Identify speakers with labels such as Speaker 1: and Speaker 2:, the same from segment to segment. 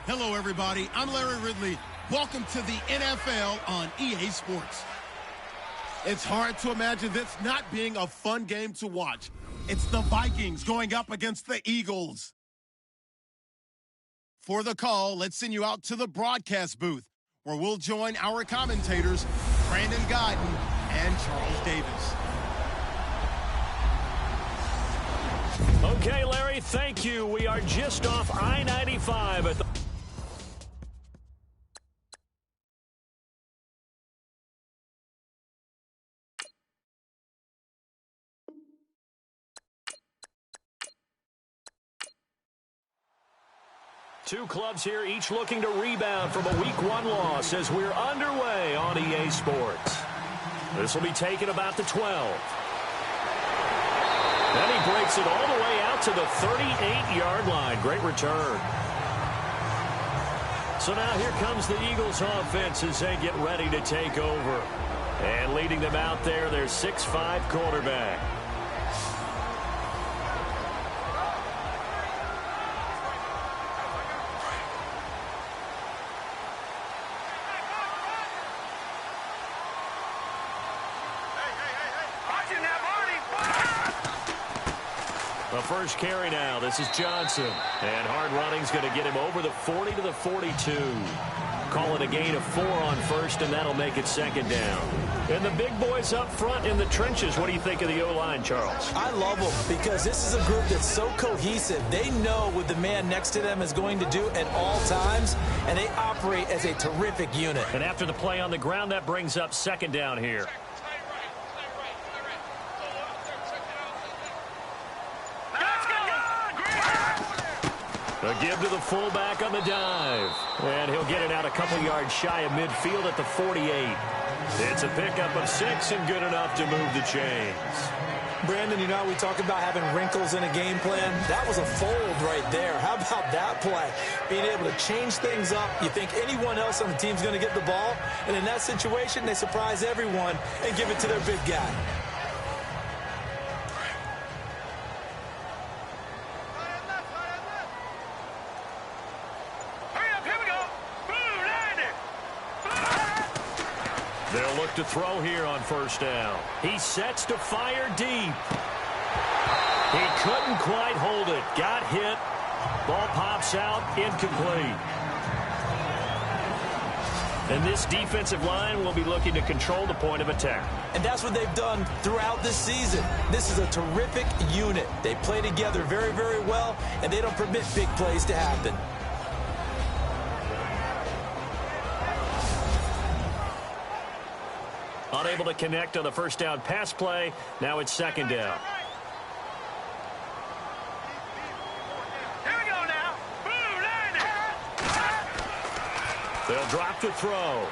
Speaker 1: Hello, everybody. I'm Larry Ridley. Welcome to the NFL on EA Sports. It's hard to imagine this not being a fun game to watch. It's the Vikings going up against the Eagles. For the call, let's send you out to the broadcast booth, where we'll join our commentators, Brandon Godden and Charles Davis.
Speaker 2: Okay, Larry, thank you. We are just off I-95 at the... Two clubs here, each looking to rebound from a Week 1 loss as we're underway on EA Sports. This will be taken about the 12. Then he breaks it all the way out to the 38-yard line. Great return. So now here comes the Eagles offense as they get ready to take over. And leading them out there, their 6'5" quarterback. The first carry now. This is Johnson. And hard running's going to get him over the 40 to the 42. Call it a gain of 4 on first, and that'll make it second down. And the big boys up front in the trenches. What do you think of the O-line, Charles?
Speaker 3: I love them because this is a group that's so cohesive. They know what the man next to them is going to do at all times, and they operate as a terrific unit.
Speaker 2: And after the play on the ground, that brings up second down here. A give to the fullback on the dive. And he'll get it out a couple yards shy of midfield at the 48. It's a pickup of 6 and good enough to move the chains.
Speaker 3: Brandon, you know, we talk about having wrinkles in a game plan. That was a fold right there. How about that play? Being able to change things up. You think anyone else on the team's going to get the ball, and in that situation, they surprise everyone and give it to their big guy.
Speaker 2: They'll look to throw here on first down. He sets to fire deep. He couldn't quite hold it. Got hit. Ball pops out. Incomplete. And this defensive line will be looking to control the point of attack.
Speaker 3: And that's what they've done throughout this season. This is a terrific unit. They play together very, very well, and they don't permit big plays to happen.
Speaker 2: Unable to connect on the first down pass play. Now it's second down.
Speaker 4: Here we go now.
Speaker 2: They'll drop to throw.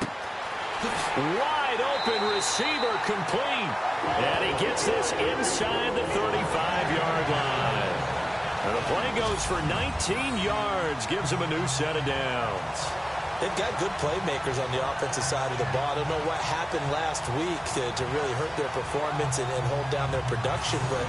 Speaker 2: Wide open receiver complete. And he gets this inside the 35-yard line. And the play goes for 19 yards. Gives him a new set of downs.
Speaker 3: They've got good playmakers on the offensive side of the ball. I don't know what happened last week to really hurt their performance and hold down their production, but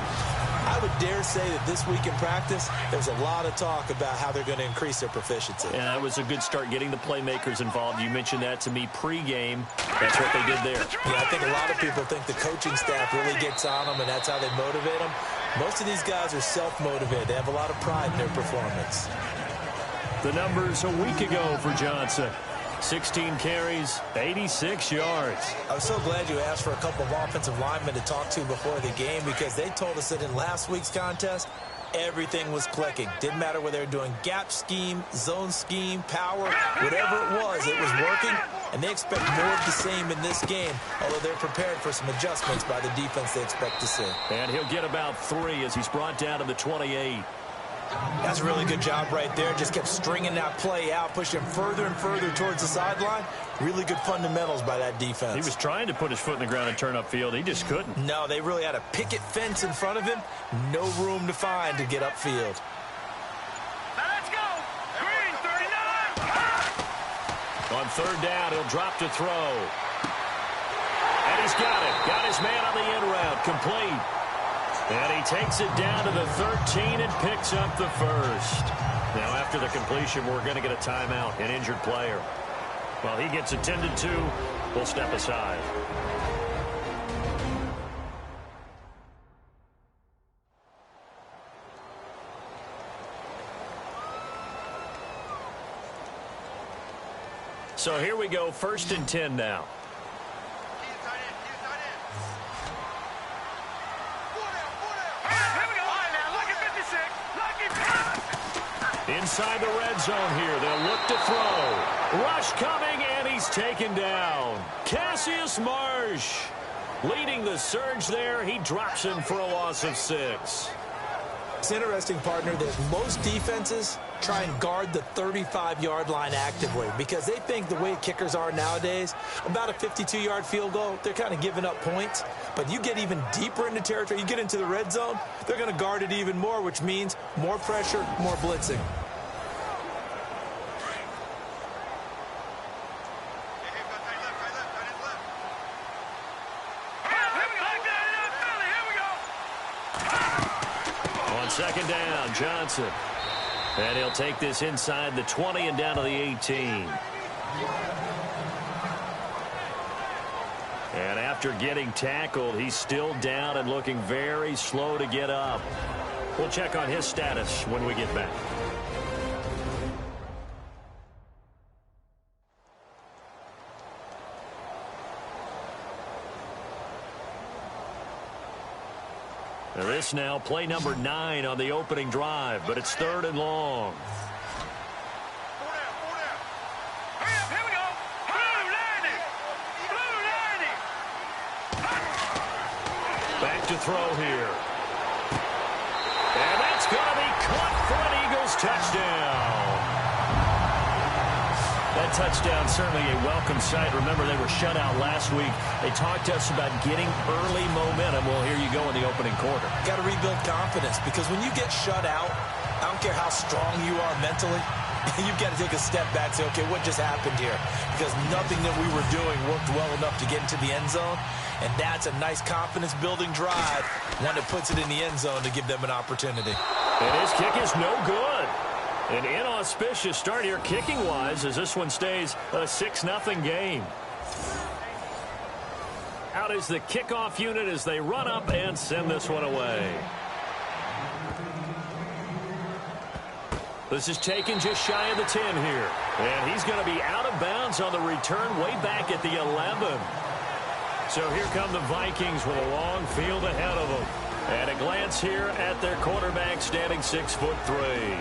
Speaker 3: I would dare say that this week in practice, there's a lot of talk about how they're going to increase their proficiency.
Speaker 2: Yeah, that was a good start getting the playmakers involved. You mentioned that to me pregame. That's what they did there.
Speaker 3: Yeah, I think a lot of people think the coaching staff really gets on them, and that's how they motivate them. Most of these guys are self-motivated. They have a lot of pride in their performance.
Speaker 2: The numbers a week ago for Johnson. 16 carries, 86 yards.
Speaker 3: I was so glad you asked for a couple of offensive linemen to talk to before the game, because they told us that in last week's contest, everything was clicking. Didn't matter whether they were doing gap scheme, zone scheme, power, whatever it was working. And they expect more of the same in this game, although they're prepared for some adjustments by the defense they expect to see.
Speaker 2: And he'll get about 3 as he's brought down to the 28.
Speaker 3: That's a really good job right there. Just kept stringing that play out, pushing him further and further towards the sideline. Really good fundamentals by that defense.
Speaker 2: He was trying to put his foot in the ground and turn upfield. He just couldn't.
Speaker 3: No, they really had a picket fence in front of him. No room to find to get upfield.
Speaker 4: Now let's go. Green, 39.
Speaker 2: On third down, he'll drop to throw. And he's got it. Got his man on the end route. Complete. And he takes it down to the 13 and picks up the first. Now, after the completion, we're going to get a timeout, an injured player. While he gets attended to, we'll step aside. So here we go, 1st and 10 now. Inside the red zone here. They'll look to throw. Rush coming, and he's taken down. Cassius Marsh leading the surge there. He drops him for a loss of 6.
Speaker 3: It's interesting, partner, that most defenses try and guard the 35-yard line actively because they think the way kickers are nowadays, about a 52-yard field goal, they're kind of giving up points. But you get even deeper into territory, you get into the red zone, they're going to guard it even more, which means more pressure, more blitzing.
Speaker 2: Second down, Johnson. And he'll take this inside the 20 and down to the 18. And after getting tackled, he's still down and looking very slow to get up. We'll check on his status when we get back. This now play number 9 on the opening drive, but it's 3rd and long.
Speaker 4: Here we go.
Speaker 2: Back to throw here. And that's going to be caught for an Eagles touchdown. That touchdown certainly a welcome sight. Remember, they were shut out last week. They talked to us about getting early momentum. Well, here you go in the opening quarter.
Speaker 3: Got to rebuild confidence because when you get shut out, I don't care how strong you are mentally, you've got to take a step back and say, okay, what just happened here? Because nothing that we were doing worked well enough to get into the end zone. And that's a nice confidence-building drive, one that puts it in the end zone to give them an opportunity.
Speaker 2: And his kick is no good. An inauspicious start here kicking-wise as this one stays a 6-0 game. Out is the kickoff unit as they run up and send this one away. This is taken just shy of the 10 here. And he's going to be out of bounds on the return way back at the 11. So here come the Vikings with a long field ahead of them. And a glance here at their quarterback standing 6'3".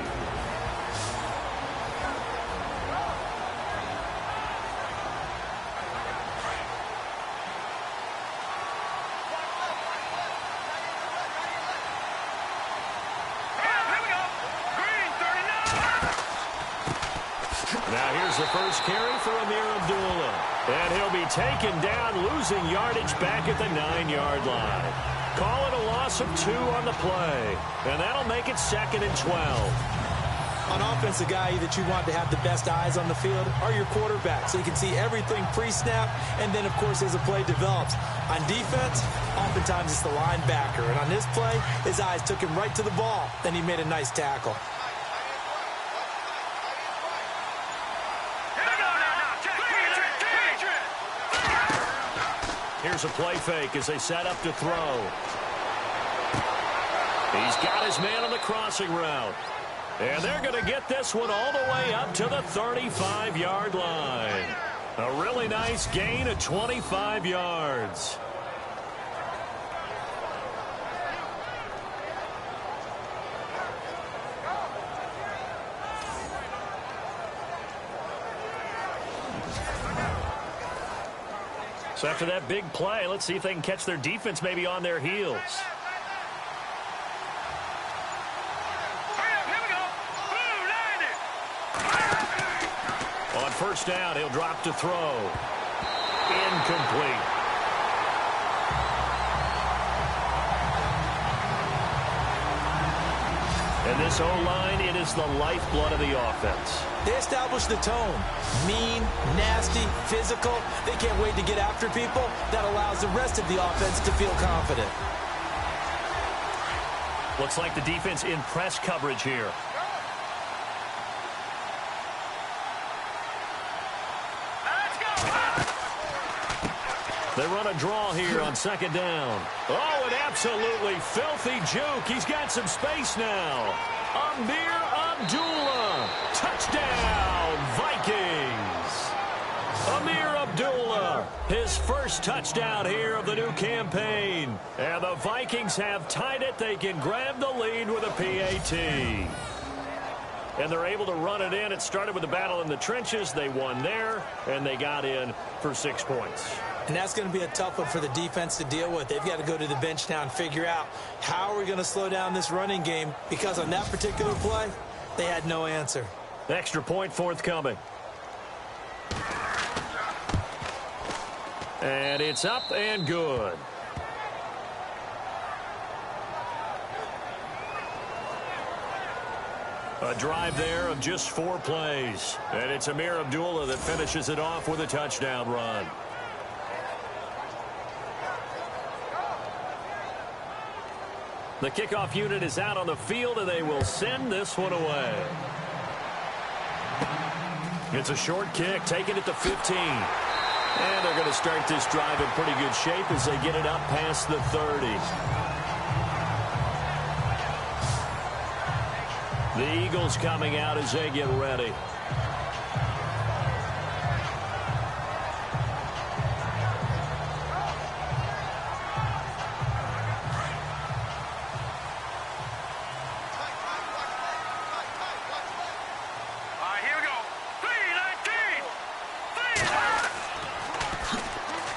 Speaker 2: The first carry for Amir Abdullah. And he'll be taken down, losing yardage back at the 9-yard line. Call it a loss of 2 on the play. And that'll make it 2nd and 12.
Speaker 3: On offense, the guy that you want to have the best eyes on the field are your quarterbacks, so you can see everything pre-snap, and then, of course, as the play develops. On defense, oftentimes it's the linebacker. And on this play, his eyes took him right to the ball. Then he made a nice tackle.
Speaker 2: Here's a play fake as they set up to throw. He's got his man on the crossing route. And they're going to get this one all the way up to the 35-yard line. A really nice gain of 25 yards. So after that big play, let's see if they can catch their defense maybe on their heels. On first down, he'll drop to throw. Incomplete. And this O-line, it is the lifeblood of the offense.
Speaker 3: They establish the tone. Mean, nasty, physical. They can't wait to get after people. That allows the rest of the offense to feel confident.
Speaker 2: Looks like the defense in press coverage here. They run a draw here on second down. Oh, an absolutely filthy juke. He's got some space now. Amir Abdullah. Touchdown, Vikings. Amir Abdullah, his first touchdown here of the new campaign. And the Vikings have tied it. They can grab the lead with a PAT. And they're able to run it in. It started with a battle in the trenches. They won there, and they got in for 6 points.
Speaker 3: And that's going to be a tough one for the defense to deal with. They've got to go to the bench now and figure out how are we going to slow down this running game, because on that particular play, they had no answer.
Speaker 2: Extra point forthcoming. And it's up and good. A drive there of just 4 plays. And it's Amir Abdullah that finishes it off with a touchdown run. The kickoff unit is out on the field, and they will send this one away. It's a short kick, taking it to 15. And they're going to start this drive in pretty good shape as they get it up past the 30. The Eagles coming out as they get ready.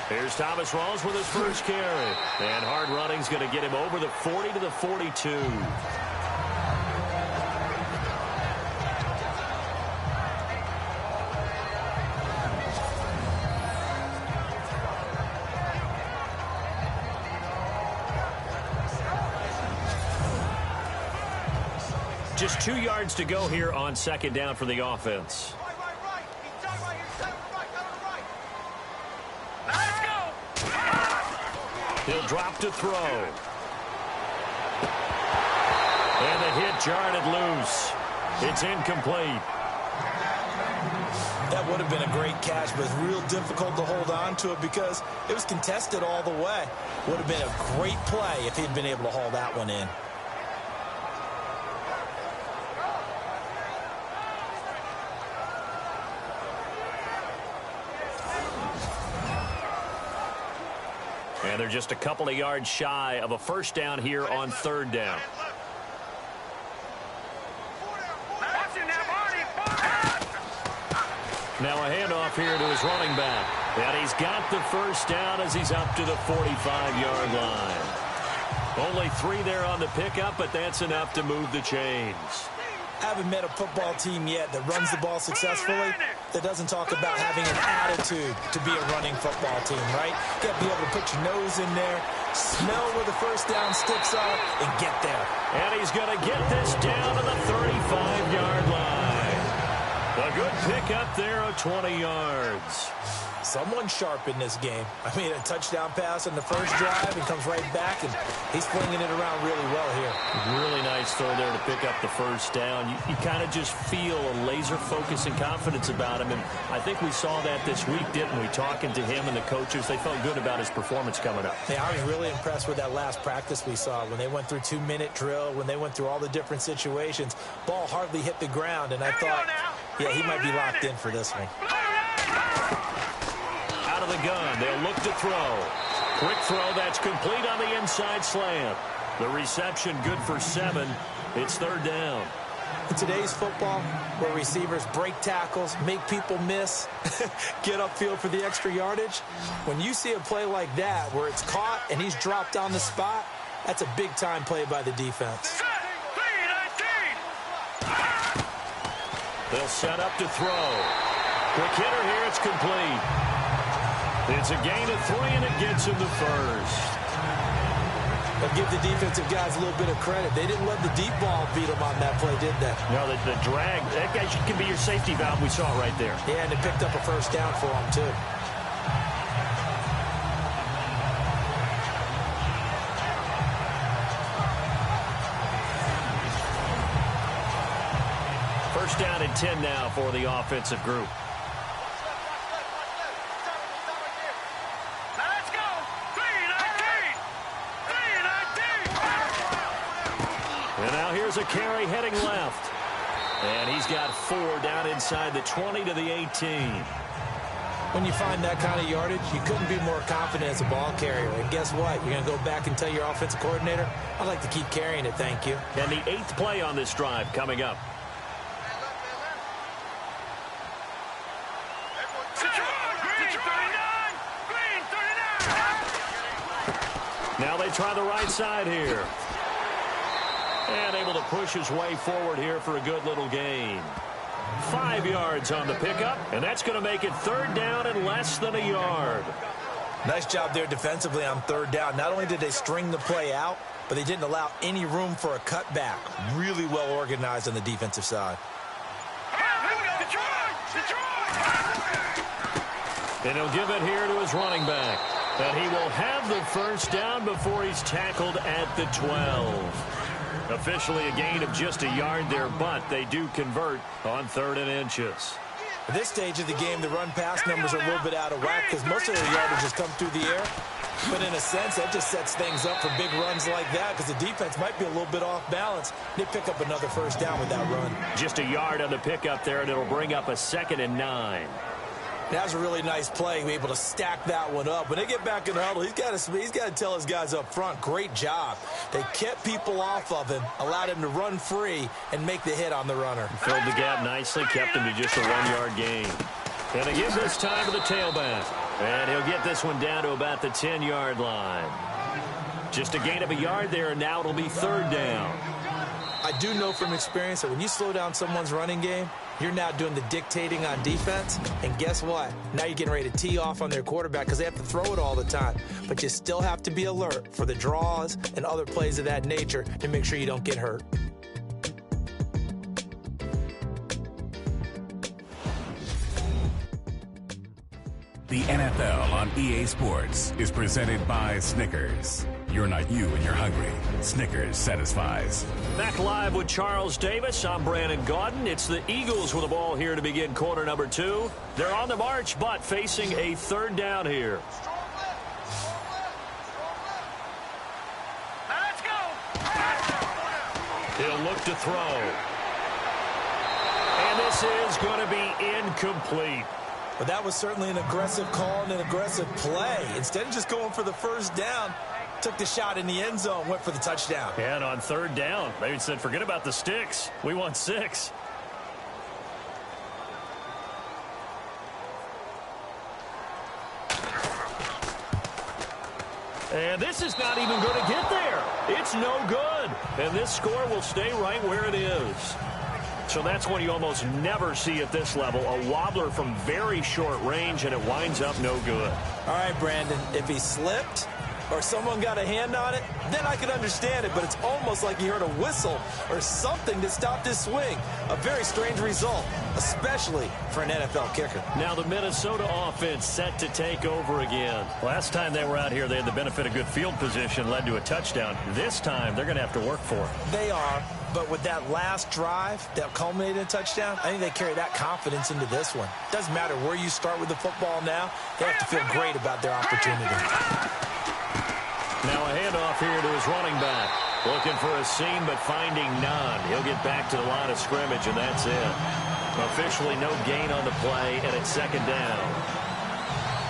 Speaker 2: Here's Thomas Rawls with his first carry. And hard running's going to get him over the 40 to the 42. Just 2 yards to go here on second down for the offense. He'll drop to throw. And the hit jarred it loose. It's incomplete.
Speaker 3: That would have been a great catch, but it's real difficult to hold on to it because it was contested all the way. Would have been a great play if he'd been able to haul that one in.
Speaker 2: And they're just a couple of yards shy of a first down here on third down. Now a handoff here to his running back. And he's got the first down as he's up to the 45-yard line. Only 3 there on the pickup, but that's enough to move the chains.
Speaker 3: Haven't met a football team yet that runs the ball successfully that doesn't talk about having an attitude to be a running football team, right? You got to be able to put your nose in there, smell where the first down sticks are, and get there.
Speaker 2: And he's going to get this down to the 35-yard line. A good pickup there of 20 yards.
Speaker 3: Someone sharp in this game. I mean, a touchdown pass on the first drive and comes right back, and he's flinging it around really well here.
Speaker 2: Really nice nice throw there to pick up the first down. You kind of just feel a laser focus and confidence about him, and I think we saw that this week, didn't we? Talking to him and the coaches, they felt good about his performance coming up.
Speaker 3: Yeah, I was really impressed with that last practice we saw when they went through 2-minute drill, when they went through all the different situations. Ball hardly hit the ground, and I thought, yeah, he might be locked in for this one.
Speaker 2: Out of the gun, they'll look to throw. Quick throw, that's complete on the inside slant. The reception good for 7. It's third down.
Speaker 3: In today's football, where receivers break tackles, make people miss, get upfield for the extra yardage, when you see a play like that where it's caught and he's dropped on the spot, that's a big-time play by the defense.
Speaker 2: They'll set up to throw. Quick hitter here, it's complete. It's a gain of 3, and it gets him the first.
Speaker 3: I'll give the defensive guys a little bit of credit. They didn't let the deep ball beat them on that play, did they?
Speaker 2: No, the drag, that guy can be your safety valve. We saw it right there.
Speaker 3: Yeah, and it picked up a first down for them, too.
Speaker 2: First down and 10 now for the offensive group. And now here's a carry heading left. And he's got 4 down inside the 20 to the 18.
Speaker 3: When you find that kind of yardage, you couldn't be more confident as a ball carrier. And guess what? You're going to go back and tell your offensive coordinator, I'd like to keep carrying it, thank you.
Speaker 2: And the 8th play on this drive coming up. Now they try the right side here. And able to push his way forward here for a good little gain. 5 yards on the pickup, and that's going to make it third down and less than a yard.
Speaker 3: Nice job there defensively on third down. Not only did they string the play out, but they didn't allow any room for a cutback. Really well organized on the defensive side.
Speaker 2: And he'll give it here to his running back. And he will have the first down before he's tackled at the 12. Officially a gain of just a yard there, but they do convert on 3rd and inches.
Speaker 3: At this stage of the game, the run-pass numbers are a little bit out of whack because most of their yardage has come through the air. But in a sense, that just sets things up for big runs like that because the defense might be a little bit off balance. They pick up another first down with that run.
Speaker 2: Just a yard on the pickup there, and it'll bring up a 2nd and 9.
Speaker 3: That was a really nice play, able to stack that one up. When they get back in the huddle, he's got to tell his guys up front, great job. They kept people off of him, allowed him to run free, and make the hit on the runner.
Speaker 2: Filled the gap nicely, kept him to just a 1-yard gain. And they give this time to the tailback. And he'll get this one down to about the 10-yard line. Just a gain of a yard there, and now it'll be third down.
Speaker 3: I do know from experience that when you slow down someone's running game, you're now doing the dictating on defense. And guess what? Now you're getting ready to tee off on their quarterback because they have to throw it all the time. But you still have to be alert for the draws and other plays of that nature to make sure you don't get hurt.
Speaker 5: The NFL on EA Sports is presented by Snickers. You're not you when you're hungry. Snickers satisfies.
Speaker 2: Back live with Charles Davis. I'm Brandon Gaudin. It's the Eagles with the ball here to begin quarter number 2. They're on the march, but facing a third down here.
Speaker 4: Let's go.
Speaker 2: He'll look to throw. And this is going to be incomplete.
Speaker 3: But that was certainly an aggressive call and an aggressive play. Instead of just going for the first down, took the shot in the end zone, went for the touchdown.
Speaker 2: And on third down, they said, forget about the sticks. We want 6. And this is not even going to get there. It's no good. And this score will stay right where it is. So that's what you almost never see at this level. A wobbler from very short range, and it winds up no good.
Speaker 3: All right, Brandon, if he slipped or someone got a hand on it, then I could understand it, but it's almost like he heard a whistle or something to stop this swing. A very strange result, especially for an NFL kicker.
Speaker 2: Now the Minnesota offense set to take over again. Last time they were out here, they had the benefit of good field position, led to a touchdown. This time, they're going to have to work for it.
Speaker 3: They are, but with that last drive that culminated in a touchdown, I think they carry that confidence into this one. Doesn't matter where you start with the football now, they have to feel great about their opportunity.
Speaker 2: Now a handoff here to his running back. Looking for a seam, but finding none. He'll get back to the line of scrimmage, and that's it. Officially no gain on the play, and it's second down.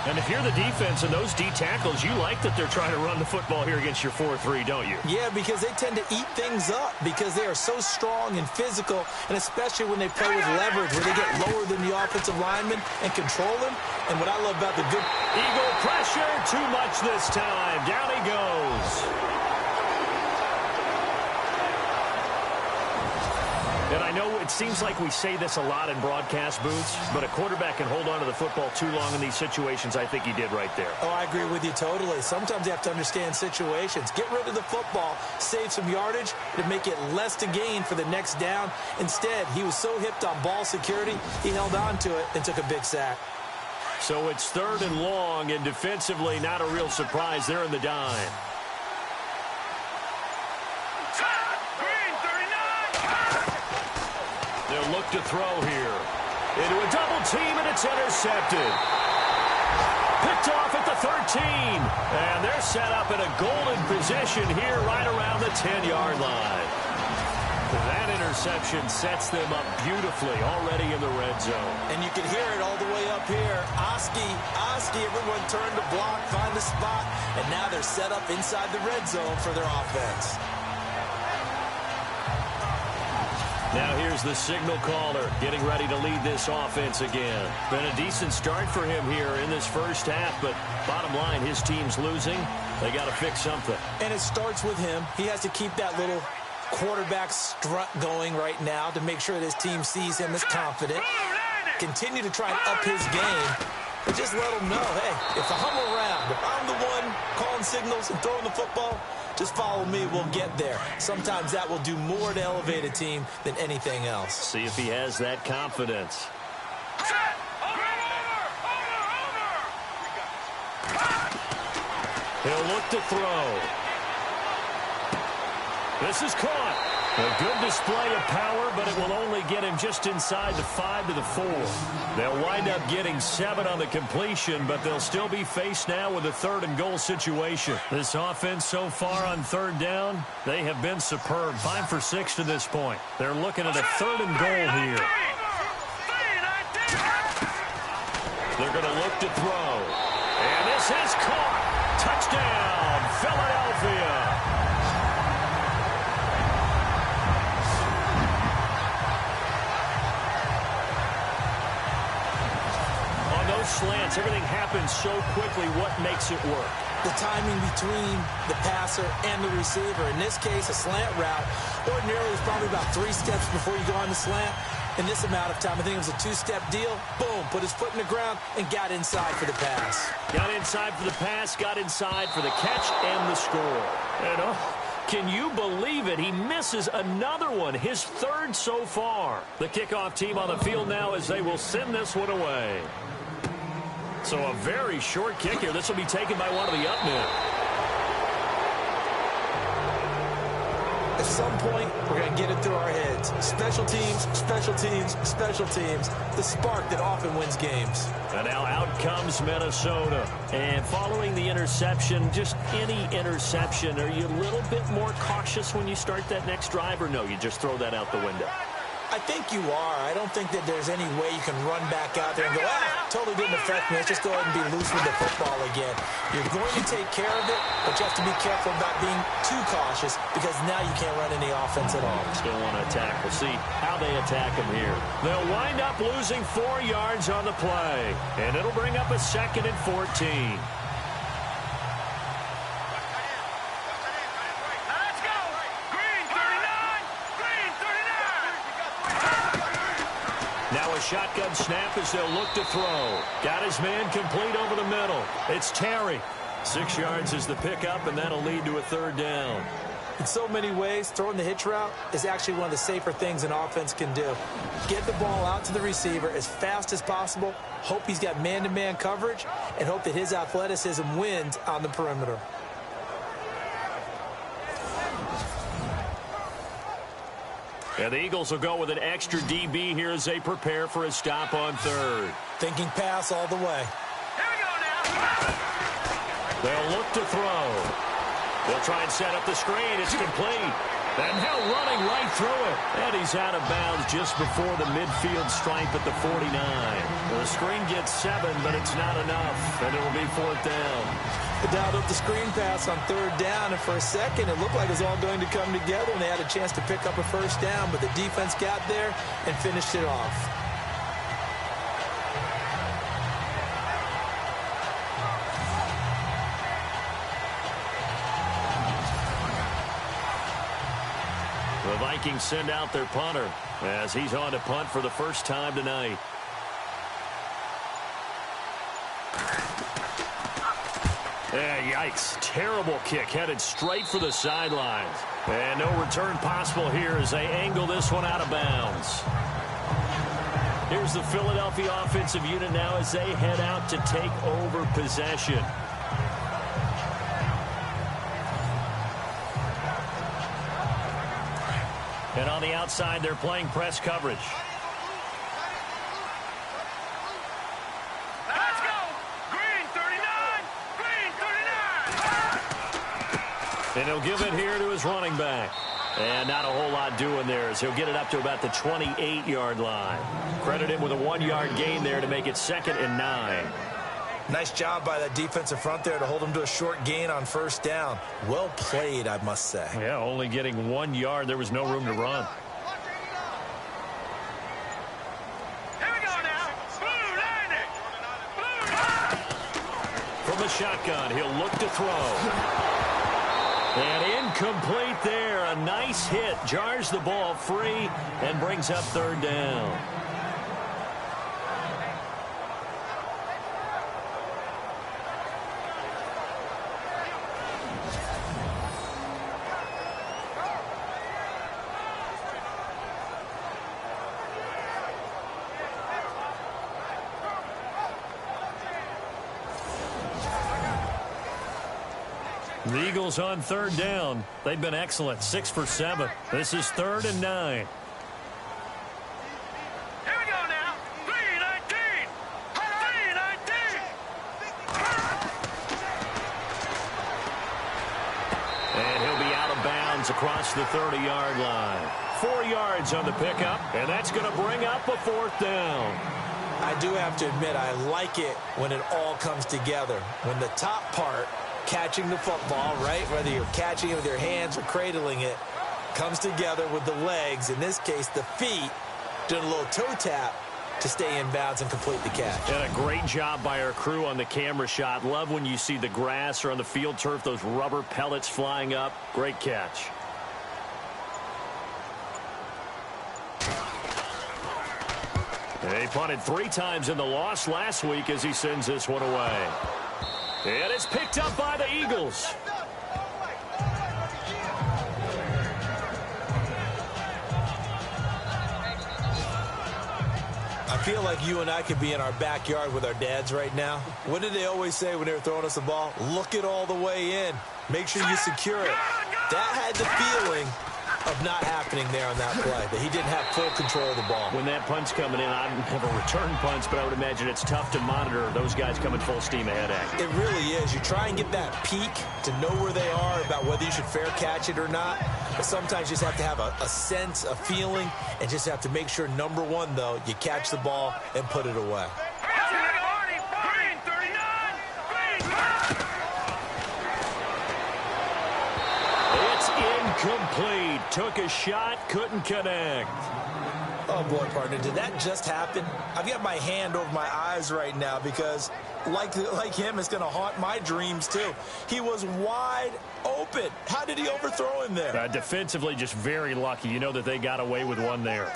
Speaker 2: And if you're the defense and those D tackles, you like that they're trying to run the football here against your 4-3, don't you?
Speaker 3: Yeah, because they tend to eat things up because they are so strong and physical, and especially when they play with leverage, where they get lower than the offensive lineman and control them. And what I love about the good
Speaker 2: Eagle pressure, too much this time. Down he goes. And I know it seems like we say this a lot in broadcast booths, but a quarterback can hold on to the football too long in these situations. I think he did right there.
Speaker 3: Oh, I agree with you totally. Sometimes you have to understand situations. Get rid of the football, save some yardage to make it less to gain for the next down. Instead, he was so hipped on ball security, he held on to it and took a big sack.
Speaker 2: So it's 3rd and long, and defensively not a real surprise there in the dime. They'll look to throw here. Into a double team, and it's intercepted. Picked off at the 13. And they're set up in a golden position here right around the 10-yard line. That interception sets them up beautifully already in the red zone.
Speaker 3: And you can hear it all the way up here. Oski, everyone turned to block, find a spot, and now they're set up inside the red zone for their offense.
Speaker 2: Now here's the signal caller getting ready to lead this offense again. Been a decent start for him here in this first half, but bottom line, his team's losing. They got to fix something.
Speaker 3: And it starts with him. He has to keep that little quarterback strut going right now to make sure that his team sees him as confident. Continue to try and up his game. But just let him know, hey, if I'm around, if I'm the one calling signals and throwing the football, just follow me, we'll get there. Sometimes that will do more to elevate a team than anything else.
Speaker 2: See if he has that confidence. He'll look to throw. This is caught. A good display of power, but it will only get him just inside the 5 to the 4. They'll wind up getting 7 on the completion, but they'll still be faced now with a 3rd and goal situation. This offense so far on 3rd down, they have been superb. 5 for 6 to this point. They're looking at a 3rd and goal here. They're going to look to throw. And this is caught. Touchdown, Philadelphia. Slants, everything happens so quickly. What makes it work?
Speaker 3: The timing between the passer and the receiver. In this case, a slant route ordinarily is probably about 3 steps before you go on the slant. In this amount of time, I think it was a 2-step deal. Boom, put his foot in the ground and got inside for the pass.
Speaker 2: Got inside for the pass, got inside for the catch and the score. And can you believe it? He misses another one, his 3rd so far. The kickoff team on the field now as they will send this one away. So a very short kick here. This will be taken by one of the up men.
Speaker 3: At some point, we're going to get it through our heads. Special teams, special teams, special teams. The spark that often wins games.
Speaker 2: And now out comes Minnesota. And following the interception, just any interception, are you a little bit more cautious when you start that next drive? Or no, you just throw that out the window?
Speaker 3: I think you are. I don't think that there's any way you can run back out there and go, totally didn't affect me. Let's just go ahead and be loose with the football again. You're going to take care of it, but you have to be careful about being too cautious because now you can't run any offense at all.
Speaker 2: Still want to attack. We'll see how they attack him here. They'll wind up losing 4 yards on the play, and it'll bring up a 2nd and 14. Now a shotgun snap as they'll look to throw. Got his man complete over the middle. It's Terry. 6 yards is the pickup, and that'll lead to a 3rd down.
Speaker 3: In so many ways, throwing the hitch route is actually one of the safer things an offense can do. Get the ball out to the receiver as fast as possible, hope he's got man-to-man coverage, and hope that his athleticism wins on the perimeter.
Speaker 2: And the Eagles will go with an extra DB here as they prepare for a stop on 3rd.
Speaker 3: Thinking pass all the way.
Speaker 4: Here we go now.
Speaker 2: They'll look to throw. They'll try and set up the screen. It's complete. And now running right through it. And he's out of bounds just before the midfield stripe at the 49. The screen gets 7, but it's not enough. And it'll be 4th down.
Speaker 3: They dialed up the screen pass on 3rd down, and for a second it looked like it was all going to come together, and they had a chance to pick up a 1st down, but the defense got there and finished it off.
Speaker 2: The Vikings send out their punter as he's on to punt for the first time tonight. Yikes. Terrible kick headed straight for the sidelines. And no return possible here as they angle this one out of bounds. Here's the Philadelphia offensive unit now as they head out to take over possession. And on the outside, they're playing press coverage.
Speaker 4: Let's go. Green 39. Green 39.
Speaker 2: And he'll give it here to his running back. And not a whole lot doing there as he'll get it up to about the 28-yard line. Credit him with a 1-yard gain there to make it 2nd and 9.
Speaker 3: Nice job by that defensive front there to hold him to a short gain on 1st down. Well played, I must say.
Speaker 2: Yeah, only getting 1 yard. There was no room to run.
Speaker 4: Here we go now. Blue 90. Blue 90.
Speaker 2: From the shotgun, he'll look to throw. And incomplete there. A nice hit. Jars the ball free and brings up 3rd down. The Eagles on 3rd down. They've been excellent. 6 for 7. This is 3rd and 9.
Speaker 4: Here we go now. 319. 319.
Speaker 2: And he'll be out of bounds across the 30-yard line. 4 yards on the pickup, and that's going to bring up a 4th down.
Speaker 3: I do have to admit, I like it when it all comes together. When the top part, catching the football, right, whether you're catching it with your hands or cradling it, comes together with the legs, in this case the feet, doing a little toe tap to stay in bounds and complete the catch.
Speaker 2: And a great job by our crew on the camera shot. Love when you see the grass or on the field turf, those rubber pellets flying up. Great catch. He punted 3 times in the loss last week as he sends this one away. And it's picked up by the Eagles.
Speaker 3: I feel like you and I could be in our backyard with our dads right now. What did they always say when they were throwing us the ball? Look it all the way in. Make sure you secure it. That had the feeling of not happening there on that play, that he didn't have full control of the ball.
Speaker 2: When that punt's coming in, I don't have a return punch, but I would imagine it's tough to monitor those guys coming full steam ahead at.
Speaker 3: It really is. You try and get that peek to know where they are about whether you should fair catch it or not. But sometimes you just have to have a sense, a feeling, and just have to make sure, number one, though, you catch the ball and put it away.
Speaker 4: Green 39. Green.
Speaker 2: It's incomplete. Took a shot, couldn't connect.
Speaker 3: Oh, boy, partner, did that just happen? I've got my hand over my eyes right now because, like him, it's going to haunt my dreams, too. He was wide open. How did he overthrow him there?
Speaker 2: Defensively, just very lucky. You know that they got away with one there.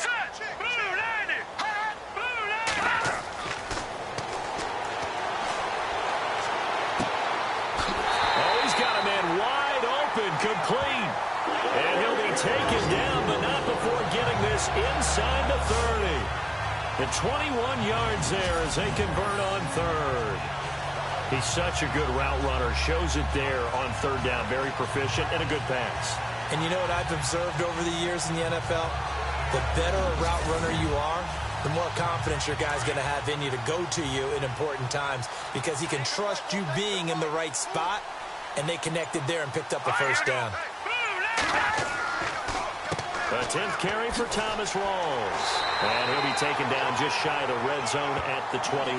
Speaker 4: Blue 90. Blue 90.
Speaker 2: complete. And he'll be taken down, but not before getting this inside the 30. The 21 yards there as they convert on third. He's such a good route runner. Shows it there on third down. Very proficient and a good pass.
Speaker 3: And you know what I've observed over the years in the NFL? The better a route runner you are, the more confidence your guy's going to have in you to go to you in important times because he can trust you being in the right spot, and they connected there and picked up a first down.
Speaker 2: The 10th carry for Thomas Rawls. And he'll be taken down just shy of the red zone at the 21.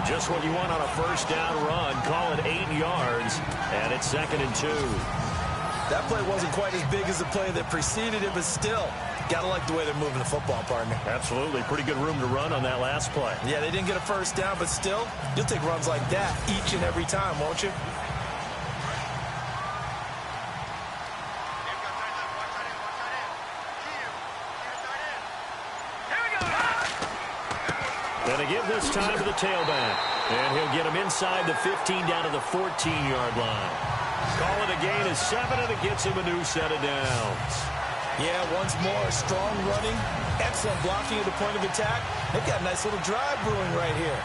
Speaker 2: Just what you want on a first down run. Call it 8 yards, and it's 2nd and 2.
Speaker 3: That play wasn't quite as big as the play that preceded it, but still, got to like the way they're moving the football, partner.
Speaker 2: Absolutely. Pretty good room to run on that last play.
Speaker 3: Yeah, they didn't get a first down, but still, you'll take runs like that each and every time, won't you?
Speaker 2: Going to give this time to the tailback. And he'll get him inside the 15 down to the 14-yard line. Call it a gain of 7, and it gets him a new set of downs.
Speaker 3: Yeah, once more, strong running, excellent blocking at the point of attack. They've got a nice little drive brewing right here.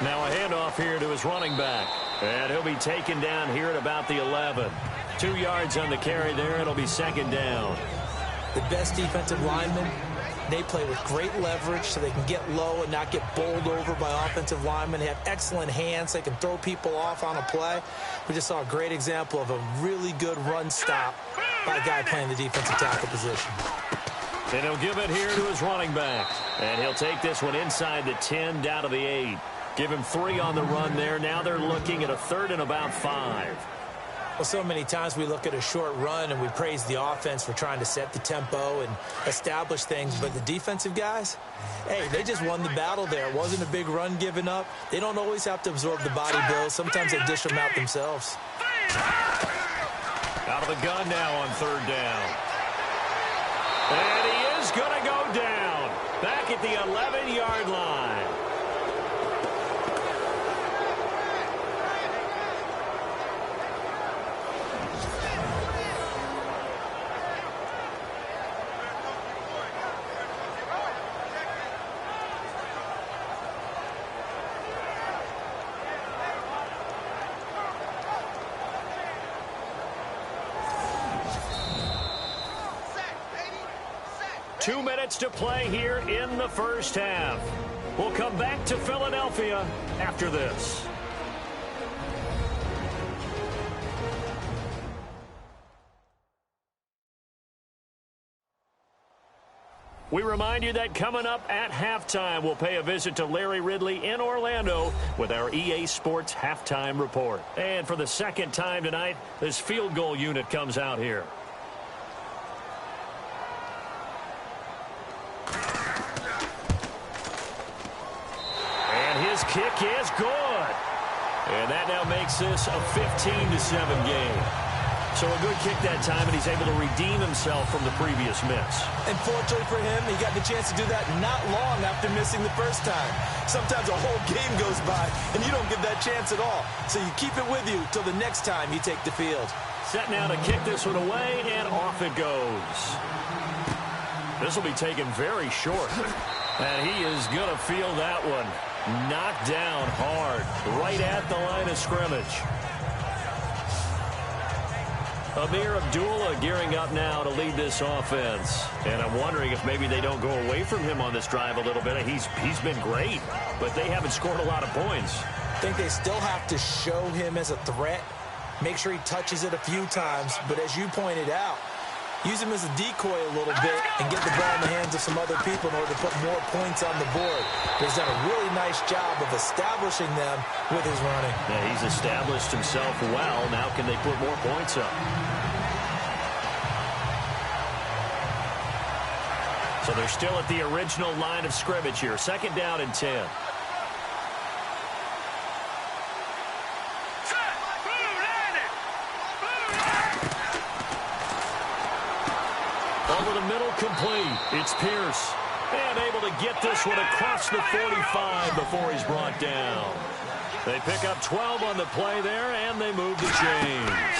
Speaker 2: Now a handoff here to his running back. And he'll be taken down here at about the 11. 2 yards on the carry there. It'll be 2nd down.
Speaker 3: The best defensive linemen, they play with great leverage so they can get low and not get bowled over by offensive linemen. They have excellent hands. They can throw people off on a play. We just saw a great example of a really good run stop by a guy playing the defensive tackle position.
Speaker 2: And he'll give it here to his running back. And he'll take this one inside the 10 down to the 8. Give him 3 on the run there. Now they're looking at a 3rd and about 5.
Speaker 3: Well, so many times we look at a short run and we praise the offense for trying to set the tempo and establish things. But the defensive guys, hey, they just won the battle there. It wasn't a big run given up. They don't always have to absorb the body blows. Sometimes they dish them out themselves.
Speaker 2: Out of the gun now on 3rd down. And he is going to go down. Back at the 11-yard line. Two minutes to play here in the first half. We'll come back to Philadelphia after this. We remind you that coming up at halftime, we'll pay a visit to Larry Ridley in Orlando with our EA Sports Halftime Report. And for the second time tonight, this field goal unit comes out here. His kick is good. And that now makes this a 15-7 game. So a good kick that time, and he's able to redeem himself from the previous miss.
Speaker 3: And fortunately for him, he got the chance to do that not long after missing the first time. Sometimes a whole game goes by, and you don't get that chance at all. So you keep it with you till the next time you take the field.
Speaker 2: Set now to kick this one away, and off it goes. This will be taken very short. And he is going to feel that one. Knocked down hard, right at the line of scrimmage. Amir Abdullah gearing up now to lead this offense. And I'm wondering if maybe they don't go away from him on this drive a little bit. He's been great, but they haven't scored a lot of points.
Speaker 3: I think they still have to show him as a threat. Make sure he touches it a few times. But as you pointed out, use him as a decoy a little bit and get the ball in the hands of some other people in order to put more points on the board. He's done a really nice job of establishing them with his running.
Speaker 2: Yeah, he's established himself well. Now can they put more points up? So they're still at the original line of scrimmage here. 2nd down and 10. Over the middle, complete. It's Pierce. And able to get this one across the 45 before he's brought down. They pick up 12 on the play there, and they move the chains.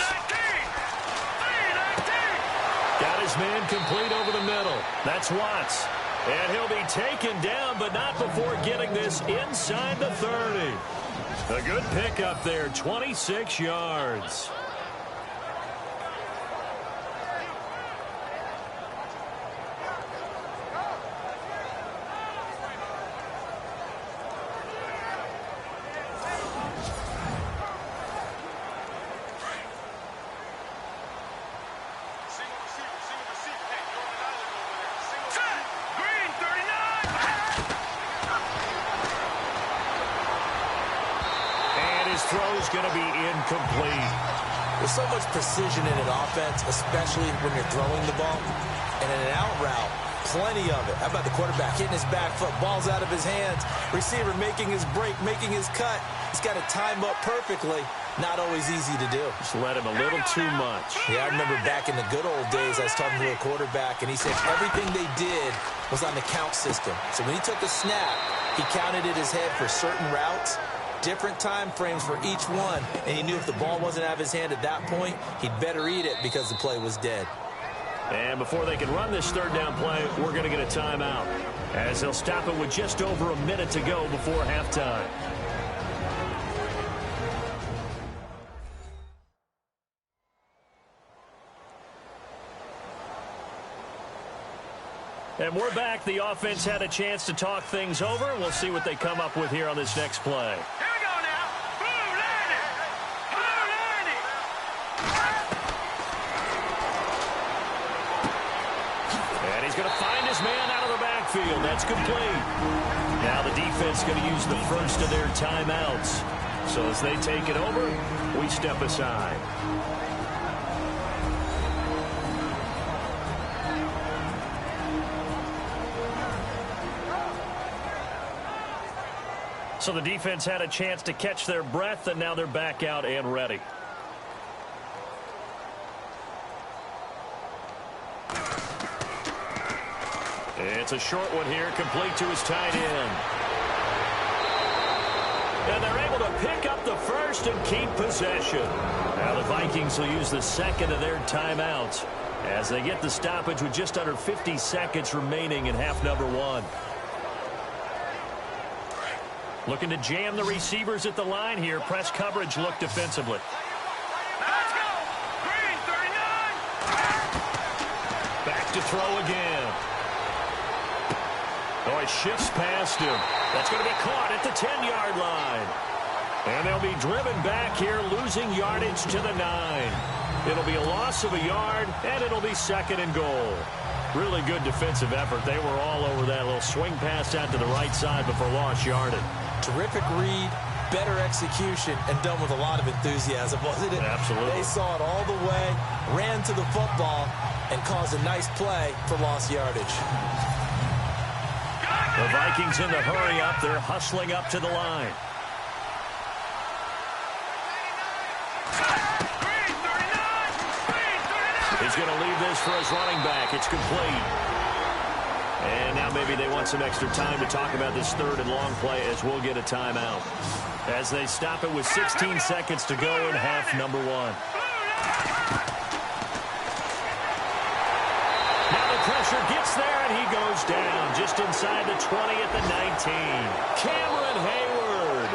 Speaker 2: Got his man complete over the middle. That's Watts. And he'll be taken down, but not before getting this inside the 30. A good pickup there, 26 yards. Throw's going to be incomplete.
Speaker 3: There's so much precision in an offense, especially when you're throwing the ball. And in an out route, plenty of it. How about the quarterback hitting his back foot, ball's out of his hands, receiver making his break, making his cut. He's got to time up perfectly. Not always easy to do.
Speaker 2: Just let him a little too much.
Speaker 3: Yeah, I remember back in the good old days, I was talking to a quarterback, and he said everything they did was on the count system. So when he took a snap, he counted in his head for certain routes, different time frames for each one, and he knew if the ball wasn't out of his hand at that point, he'd better eat it because the play was dead.
Speaker 2: And before they can run this third down play, we're going to get a timeout, as they'll stop it with just over a minute to go before halftime. And we're back. The offense had a chance to talk things over. We'll see what they come up with here on this next play.
Speaker 4: Here we go now. Blue landing. Blue landing.
Speaker 2: And he's going to find his man out of the backfield. That's complete. Now the defense going to use the first of their timeouts. So as they take it over, we step aside. So the defense had a chance to catch their breath, and now they're back out and ready. It's a short one here, complete to his tight end. And they're able to pick up the first and keep possession. Now the Vikings will use the second of their timeouts as they get the stoppage with just under 50 seconds remaining in half number one. Looking to jam the receivers at the line here. Press coverage look defensively.
Speaker 4: Let's go. Green 39.
Speaker 2: Back to throw again. Oh, he shifts past him. That's going to be caught at the 10-yard line. And they'll be driven back here, losing yardage to the 9. It'll be a loss of a yard, and it'll be second and goal. Really good defensive effort. They were all over that little swing pass out to the right side before lost yardage.
Speaker 3: Terrific read, better execution, and done with a lot of enthusiasm, wasn't it?
Speaker 2: Absolutely.
Speaker 3: They saw it all the way, ran to the football, and caused a nice play for lost yardage.
Speaker 2: The Vikings in the hurry up. They're hustling up to the line. He's going to leave this for his running back. It's complete. And now maybe they want some extra time to talk about this third and long play as we'll get a timeout. As they stop it with 16 seconds to go in half number one. Now the pressure gets there and he goes down just inside the 20 at the 19. Cameron Hayward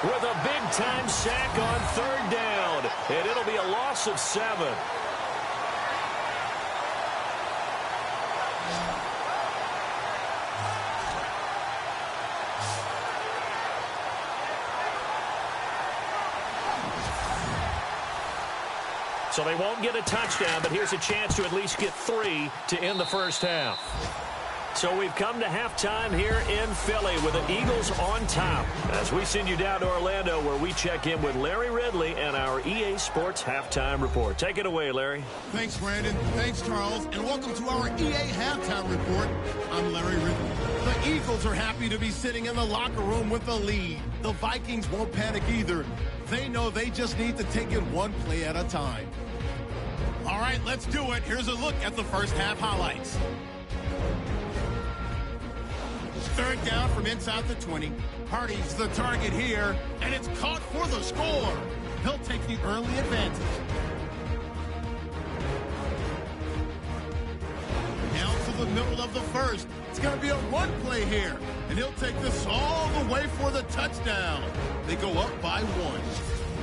Speaker 2: with a big-time sack on third down. And it'll be a loss of 7. So they won't get a touchdown, but here's a chance to at least get 3 to end the first half. So we've come to halftime here in Philly with the Eagles on top as we send you down to Orlando where we check in with Larry Ridley and our EA Sports Halftime Report. Take it away, Larry.
Speaker 1: Thanks, Brandon. Thanks, Charles. And welcome to our EA Halftime Report. I'm Larry Ridley. The Eagles are happy to be sitting in the locker room with the lead. The Vikings won't panic either. They know they just need to take it one play at a time. All right, let's do it. Here's a look at the first half highlights. Third down from inside the 20. Hardy's the target here, and it's caught for the score. He'll take the early advantage. Down to the middle of the first. It's going to be a run play here, and he'll take this all the way for the touchdown. They go up by 1.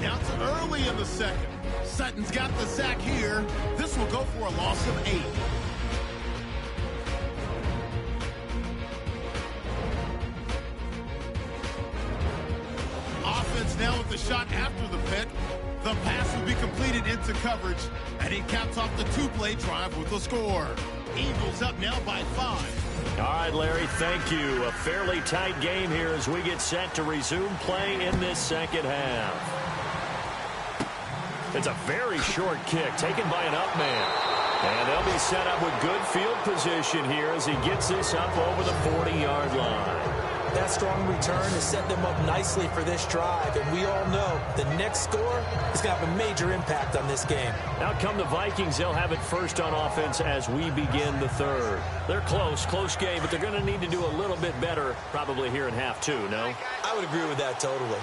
Speaker 1: Now to early in the second. Sutton's got the sack here. This will go for a loss of 8. Offense now with the shot after the pick. The pass will be completed into coverage, and he caps off the 2-play drive with a score. Eagles up now by 5.
Speaker 2: All right, Larry, thank you. A fairly tight game here as we get set to resume play in this second half. It's a very short kick taken by an up man. And they'll be set up with good field position here as he gets this up over the 40-yard line.
Speaker 3: That strong return has set them up nicely for this drive, and we all know the next score is going to have a major impact on this game.
Speaker 2: Out come the Vikings. They'll have it first on offense as we begin the third. They're close game, but they're going to need to do a little bit better probably here in half 2, no?
Speaker 3: I would agree with that totally.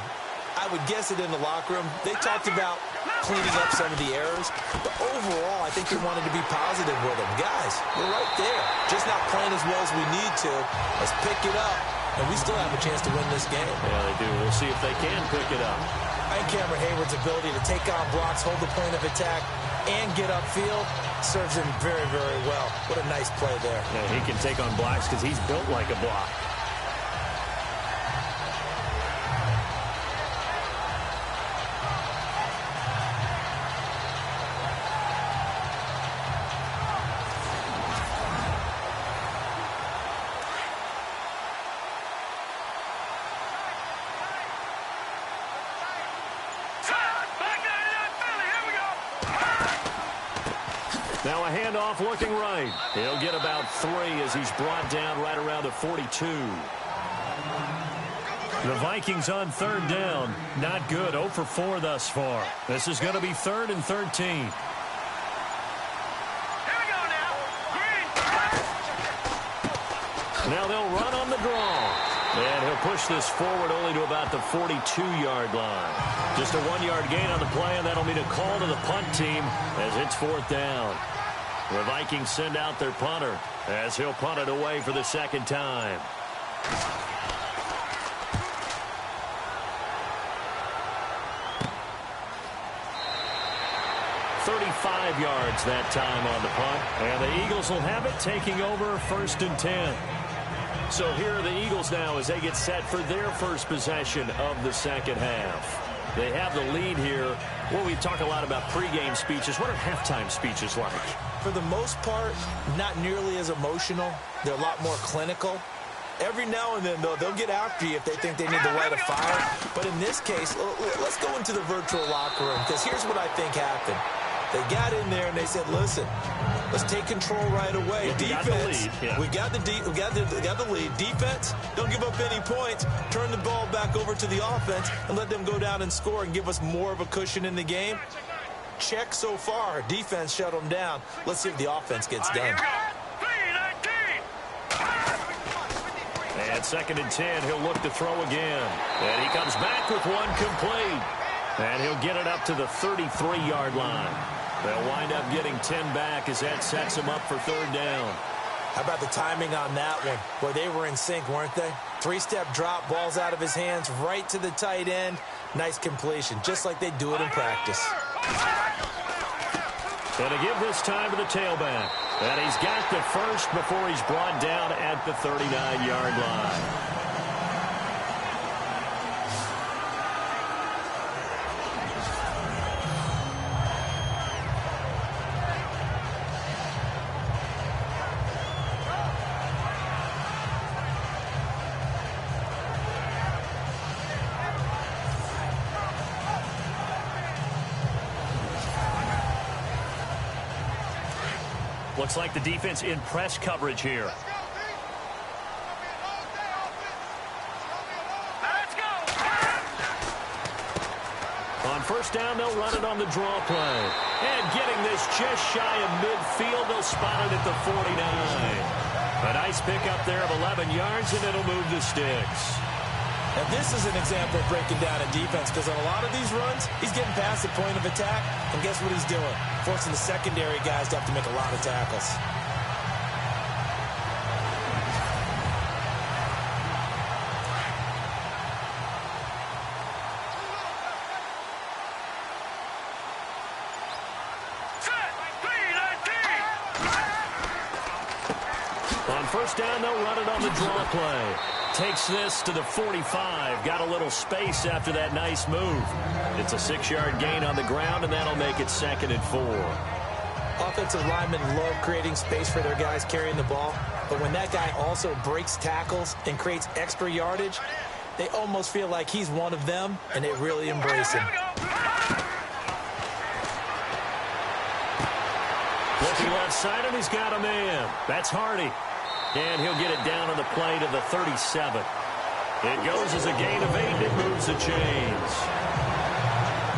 Speaker 3: I would guess it in the locker room. They talked about cleaning up some of the errors, but overall, I think they wanted to be positive with them. Guys, we're right there. Just not playing as well as we need to. Let's pick it up. And we still have a chance to win this game.
Speaker 2: Yeah, they do. We'll see if they can pick it up.
Speaker 3: And Cameron Hayward's ability to take on blocks, hold the point of attack, and get upfield serves him very, very well. What a nice play there.
Speaker 2: Yeah, he can take on blocks because he's built like a block. Now a handoff looking right. He'll get about 3 as he's brought down right around the 42. The Vikings on third down. Not good. 0 for 4 thus far. This is going to be 3rd and 13.
Speaker 4: Here we go now. Green.
Speaker 2: Now they'll run on the draw. And he'll push this forward only to about the 42-yard line. Just a 1-yard gain on the play, and that'll mean a call to the punt team as it's 4th down. The Vikings send out their punter as he'll punt it away for the second time. "35 yards that time on the punt, and the Eagles will have it, taking over 1st and 10. So here are the Eagles now as they get set for their first possession of the second half. They have the lead here. Well, we talk a lot about pregame speeches. What are halftime speeches like?
Speaker 3: For the most part, not nearly as emotional. They're a lot more clinical. Every now and then, though, they'll get after you if they think they need to light a fire. But in this case, let's go into the virtual locker room, because here's what I think happened. They got in there and they said, listen, let's take control right away.
Speaker 2: Yeah,
Speaker 3: Defense,
Speaker 2: we got the lead.
Speaker 3: we got the lead. Defense, don't give up any points. Turn the ball back over to the offense and let them go down and score and give us more of a cushion in the game. Check so far. Defense shut them down. Let's see if the offense gets done.
Speaker 2: And 2nd and 10, he'll look to throw again. And he comes back with one complete. And he'll get it up to the 33-yard line. They'll wind up getting 10 back as that sets him up for 3rd down.
Speaker 3: How about the timing on that one? Boy, they were in sync, weren't they? 3-step drop, balls out of his hands, right to the tight end. Nice completion, just like they do it in practice.
Speaker 2: And to give this time to the tailback. And he's got the first before he's brought down at the 39-yard line. Looks like the defense in press coverage here. On first down, they'll run it on the draw play. And getting this just shy of midfield, they'll spot it at the 49. A nice pickup there of 11 yards, and it'll move the sticks.
Speaker 3: And this is an example of breaking down a defense, because on a lot of these runs, he's getting past the point of attack, and guess what he's doing? Forcing the secondary guys to have to make a lot of tackles.
Speaker 2: On first down, they'll run it on the draw play. Takes this to the 45. Got a little space after that nice move. It's a 6-yard gain on the ground, and that'll make it 2nd and 4.
Speaker 3: Offensive linemen love creating space for their guys carrying the ball, but when that guy also breaks tackles and creates extra yardage, they almost feel like he's one of them, and they really embrace him.
Speaker 2: Looking left side, and he's got a man. That's Hardy. And he'll get it down on the play to the 37. It goes as a gain of 8, and it moves the chains.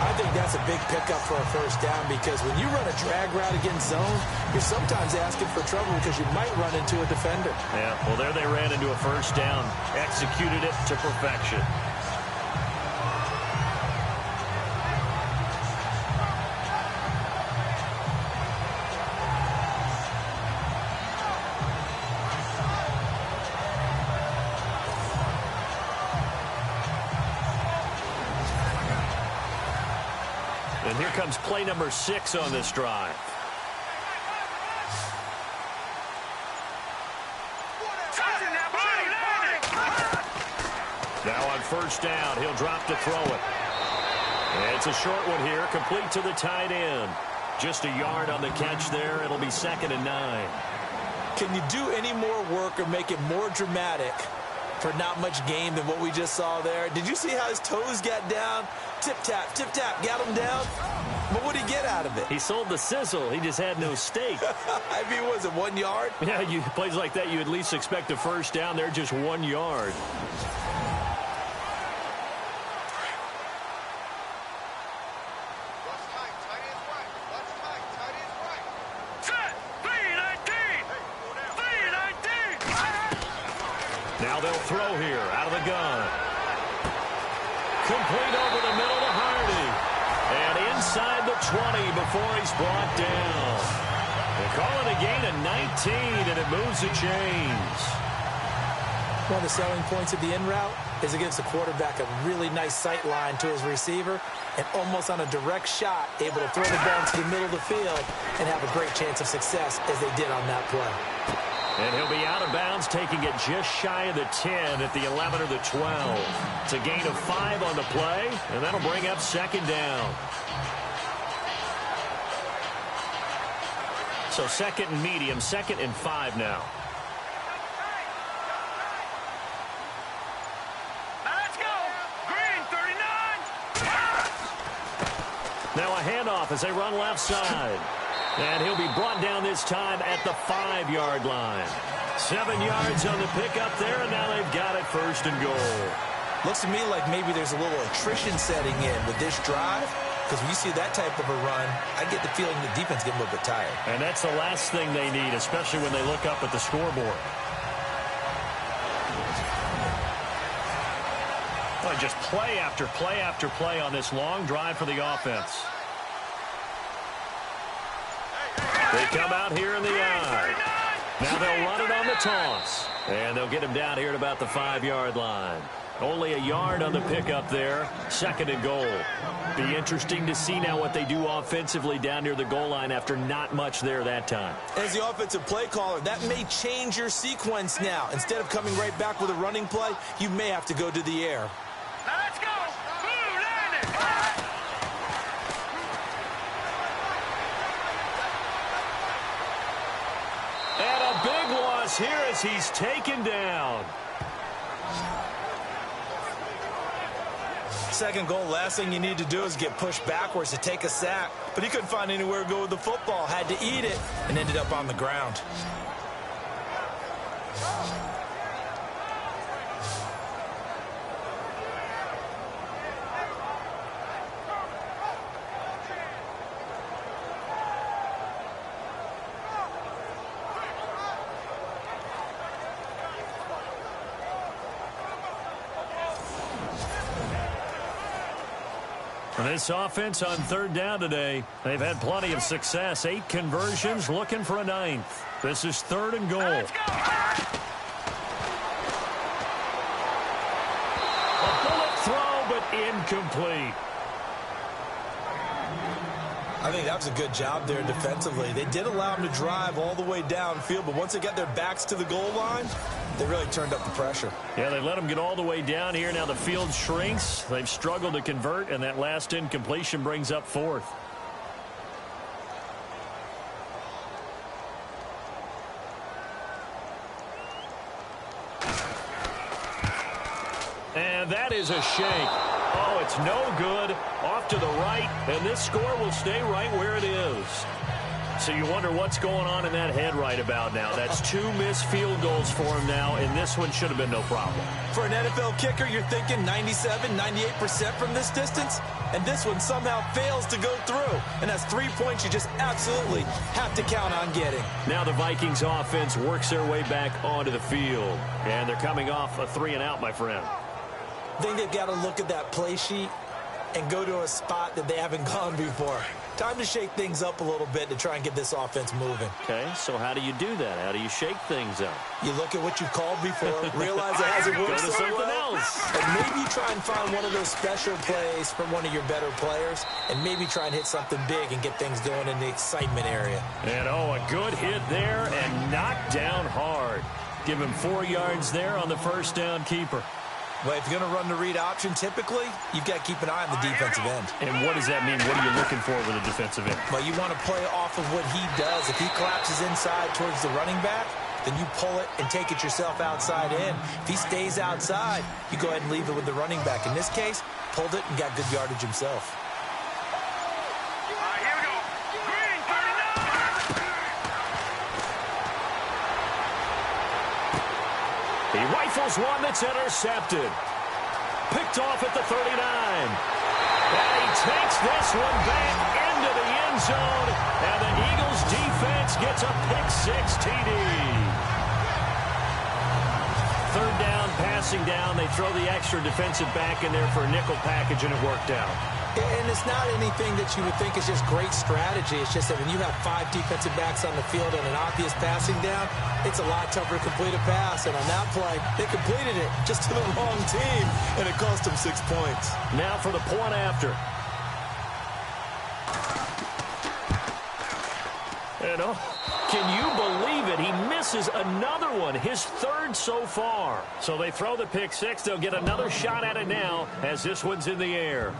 Speaker 3: I think that's a big pickup for a first down, because when you run a drag route against zone, you're sometimes asking for trouble because you might run into a defender.
Speaker 2: Yeah, well, there they ran into a first down. Executed it to perfection. And here comes play number 6 on this drive. Now on first down, he'll drop to throw it. And it's a short one here, complete to the tight end. Just a yard on the catch there. It'll be 2nd and 9.
Speaker 3: Can you do any more work or make it more dramatic for not much gain than what we just saw there? Did you see how his toes got down? Tip-tap, got him down. But what did he get out of it?
Speaker 2: He sold the sizzle. He just had no steak.
Speaker 3: I mean, was it 1 yard?
Speaker 2: Yeah, plays like that, you at least expect a first down. They're just 1 yard. Now they'll throw here out of the gun. Complete over the middle to Hardy. And inside the 20 before he's brought down. They call it a gain of 19, and it moves the chains.
Speaker 3: One of the selling points of the in route is it gives the quarterback a really nice sight line to his receiver, and almost on a direct shot, able to throw the ball into the middle of the field and have a great chance of success as they did on that play.
Speaker 2: And he'll be out of bounds, taking it just shy of the 10 at the 11 or the 12. It's a gain of 5 on the play, and that'll bring up 2nd down. So 2nd and medium, 2nd and 5 now.
Speaker 4: Let's go. Green, 39.
Speaker 2: Now a handoff as they run left side. And he'll be brought down this time at the 5-yard line. 7 yards on the pickup there, and now they've got it 1st and goal.
Speaker 3: Looks to me like maybe there's a little attrition setting in with this drive, because when you see that type of a run, I get the feeling the defense getting a little bit tired.
Speaker 2: And that's the last thing they need, especially when they look up at the scoreboard. Well, just play after play after play on this long drive for the offense. They come out here in the I. Now they'll run it on the toss. And they'll get him down here at about the 5-yard line. Only a yard on the pickup there. 2nd and goal. Be interesting to see now what they do offensively down near the goal line after not much there that time.
Speaker 3: As the offensive play caller, that may change your sequence now. Instead of coming right back with a running play, you may have to go to the air.
Speaker 4: Let's go. Blue, land it.
Speaker 2: And a big loss here as he's taken down.
Speaker 3: 2nd goal, last thing you need to do is get pushed backwards to take a sack. But he couldn't find anywhere to go with the football. Had to eat it and ended up on the ground.
Speaker 2: This offense on third down today, they've had plenty of success. 8 conversions, looking for a 9th. This is 3rd and goal.
Speaker 4: Let's go.
Speaker 2: A bullet throw, but incomplete.
Speaker 3: I think that was a good job there defensively. They did allow them to drive all the way downfield, but once they got their backs to the goal line, they really turned up the pressure.
Speaker 2: Yeah, they let them get all the way down here. Now the field shrinks. They've struggled to convert, and that last incompletion brings up 4th. And that is a shake. Oh, it's no good. Off to the right, and this score will stay right where it is. So you wonder what's going on in that head right about now. That's 2 missed field goals for him now, and this one should have been no problem.
Speaker 3: For an NFL kicker, you're thinking 97, 98% from this distance, and this one somehow fails to go through. And that's 3 points you just absolutely have to count on getting.
Speaker 2: Now the Vikings offense works their way back onto the field, and they're coming off a 3-and-out, my friend.
Speaker 3: I think they've got to look at that play sheet and go to a spot that they haven't gone before. Time to shake things up a little bit to try and get this offense moving.
Speaker 2: Okay, so how do you do that? How do you shake things up?
Speaker 3: You look at what you've called before, realize it hasn't worked
Speaker 2: Go to
Speaker 3: so
Speaker 2: something
Speaker 3: well,
Speaker 2: else.
Speaker 3: and maybe try and find one of those special plays from one of your better players, and maybe try and hit something big and get things going in the excitement area.
Speaker 2: And, oh, a good hit there and knocked down hard. Give him 4 yards there on the first down keeper.
Speaker 3: Well, if you're going to run the read option, typically, you've got to keep an eye on the defensive end.
Speaker 2: And what does that mean? What are you looking for with a defensive end?
Speaker 3: Well, you want to play off of what he does. If he collapses inside towards the running back, then you pull it and take it yourself outside in. If he stays outside, you go ahead and leave it with the running back. In this case, pulled it and got good yardage himself.
Speaker 4: All right, here we go. Green, 39.
Speaker 2: He rifles one that's intercepted. Picked off at the 39. And he takes this one back into the end zone. And the Eagles defense gets a pick-6 TD. 3rd down, passing down. They throw the extra defensive back in there for a nickel package, and it worked out.
Speaker 3: And it's not anything that you would think is just great strategy. It's just that when you have 5 defensive backs on the field and an obvious passing down, it's a lot tougher to complete a pass. And on that play, they completed it just to the wrong team, and it cost them 6 points.
Speaker 2: Now for the point after. And oh, can you believe it? He misses another one, his 3rd so far. So they throw the pick-6. They'll get another shot at it now as this one's in the air.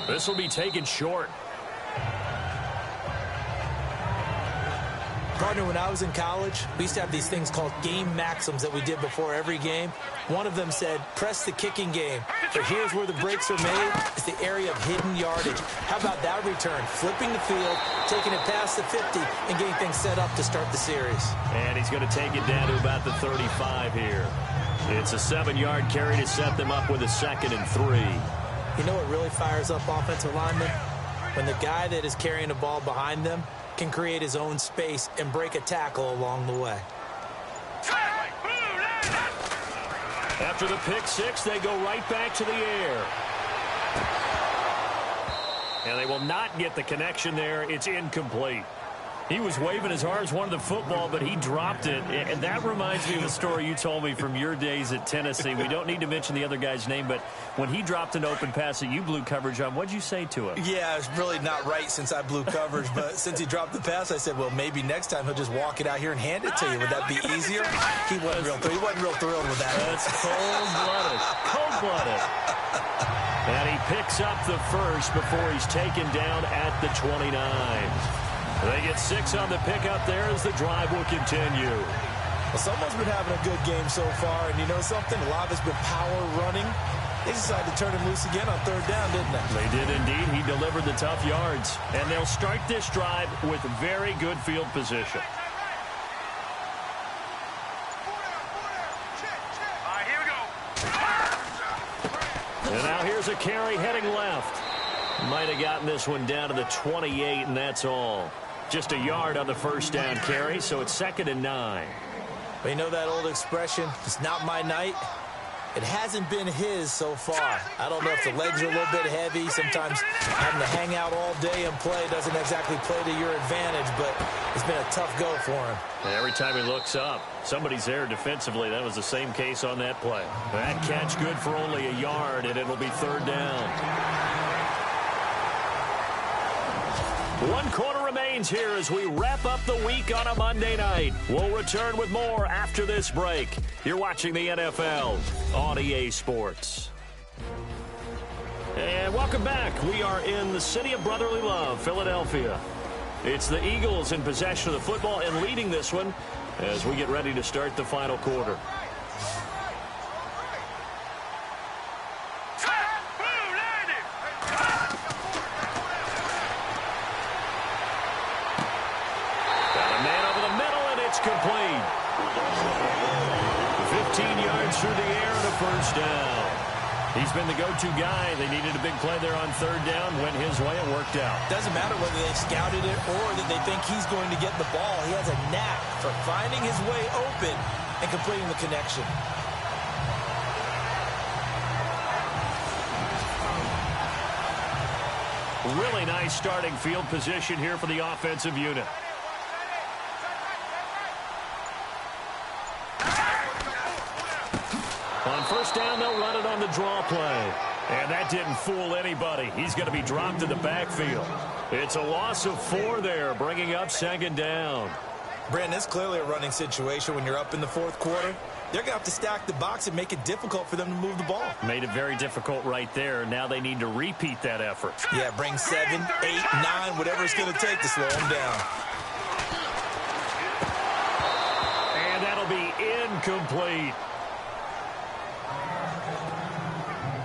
Speaker 2: This will be taken short.
Speaker 3: Partner, when I was in college, we used to have these things called game maxims that we did before every game. One of them said, press the kicking game. But here's where the breaks are made. It's the area of hidden yardage. How about that return? Flipping the field, taking it past the 50, and getting things set up to start the series.
Speaker 2: And he's going to take it down to about the 35 here. It's a 7-yard carry to set them up with a 2nd and 3.
Speaker 3: You know what really fires up offensive linemen? When the guy that is carrying the ball behind them can create his own space and break a tackle along the way.
Speaker 2: After the pick-6, they go right back to the air. And they will not get the connection there. It's incomplete. He was waving as hard as wanted the football, but he dropped it. And that reminds me of the story you told me from your days at Tennessee. We don't need to mention the other guy's name, but when he dropped an open pass that you blew coverage on, what'd you say to him?
Speaker 3: Yeah, it's really not right since I blew coverage, but since he dropped the pass, I said, well, maybe next time he'll just walk it out here and hand it to you. Would that be easier? He wasn't real thrilled with that.
Speaker 2: That's cold-blooded. Cold-blooded. And he picks up the 1st before he's taken down at the 29. They get 6 on the pickup there as the drive will continue.
Speaker 3: Well, someone's been having a good game so far, and you know something? A lot of it's been power running. They decided to turn him loose again on 3rd down, didn't they?
Speaker 2: They did indeed. He delivered the tough yards. And they'll start this drive with very good field position.
Speaker 4: All right, here we go.
Speaker 2: And now here's a carry heading left. Might have gotten this one down to the 28, and that's all. Just a yard on the 1st down carry, so it's 2nd and 9.
Speaker 3: But you know that old expression, it's not my night. It hasn't been his so far. I don't know if the legs are a little bit heavy. Sometimes having to hang out all day and play doesn't exactly play to your advantage, but it's been a tough go for him.
Speaker 2: And every time he looks up, somebody's there defensively. That was the same case on that play. That catch good for only a yard, and it'll be third down. 1 quarter remains here as we wrap up the week on a Monday night. We'll return with more after this break. You're watching the NFL on EA Sports. And welcome back. We are in the city of brotherly love, Philadelphia. It's the Eagles in possession of the football and leading this one as we get ready to start the final quarter. Complete. 15 yards through the air and a first down. He's been the go-to guy. They needed a big play there on third down. Went his way. It worked out.
Speaker 3: Doesn't matter whether they scouted it or that they think he's going to get the ball. He has a knack for finding his way open and completing the connection.
Speaker 2: Really nice starting field position here for the offensive unit. On first down, they'll run it on the draw play. And that didn't fool anybody. He's going to be dropped in the backfield. It's a loss of 4 there, bringing up second down.
Speaker 3: Brandon, it's clearly a running situation when you're up in the fourth quarter. They're going to have to stack the box and make it difficult for them to move the ball.
Speaker 2: Made it very difficult right there. Now they need to repeat that effort.
Speaker 3: Yeah, bring 7, 8, 9, whatever it's going to take to slow them down.
Speaker 2: And that'll be incomplete.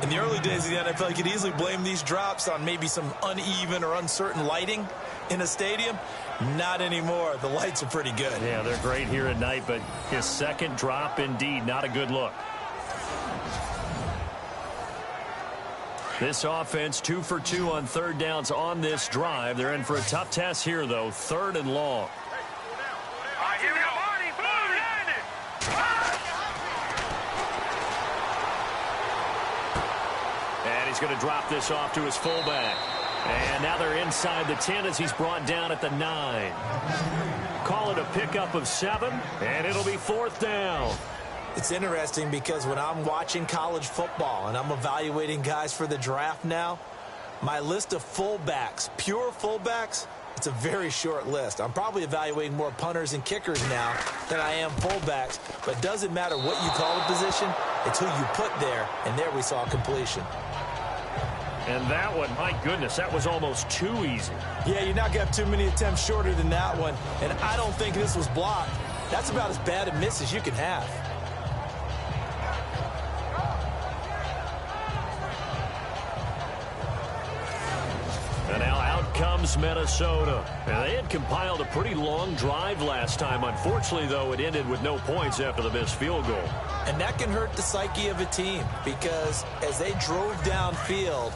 Speaker 3: In the early days of the NFL, you could easily blame these drops on maybe some uneven or uncertain lighting in a stadium. Not anymore. The lights are pretty good.
Speaker 2: Yeah, they're great here at night, but his second drop, indeed, not a good look. This offense, 2 for 2 on third downs on this drive. They're in for a tough test here, though, third and long. He's going to drop this off to his fullback. And now they're inside the 10 as he's brought down at the 9. Call it a pickup of 7, and it'll be fourth down.
Speaker 3: It's interesting because when I'm watching college football and I'm evaluating guys for the draft now, my list of fullbacks, pure fullbacks, it's a very short list. I'm probably evaluating more punters and kickers now than I am fullbacks. But it doesn't matter what you call a position, it's who you put there, and there we saw completion.
Speaker 2: And that one, my goodness, that was almost too easy.
Speaker 3: Yeah, you're not going to have too many attempts shorter than that one. And I don't think this was blocked. That's about as bad a miss as you can have.
Speaker 2: And now out comes Minnesota. And they had compiled a pretty long drive last time. Unfortunately, though, it ended with no points after the missed field goal.
Speaker 3: And that can hurt the psyche of a team because as they drove downfield,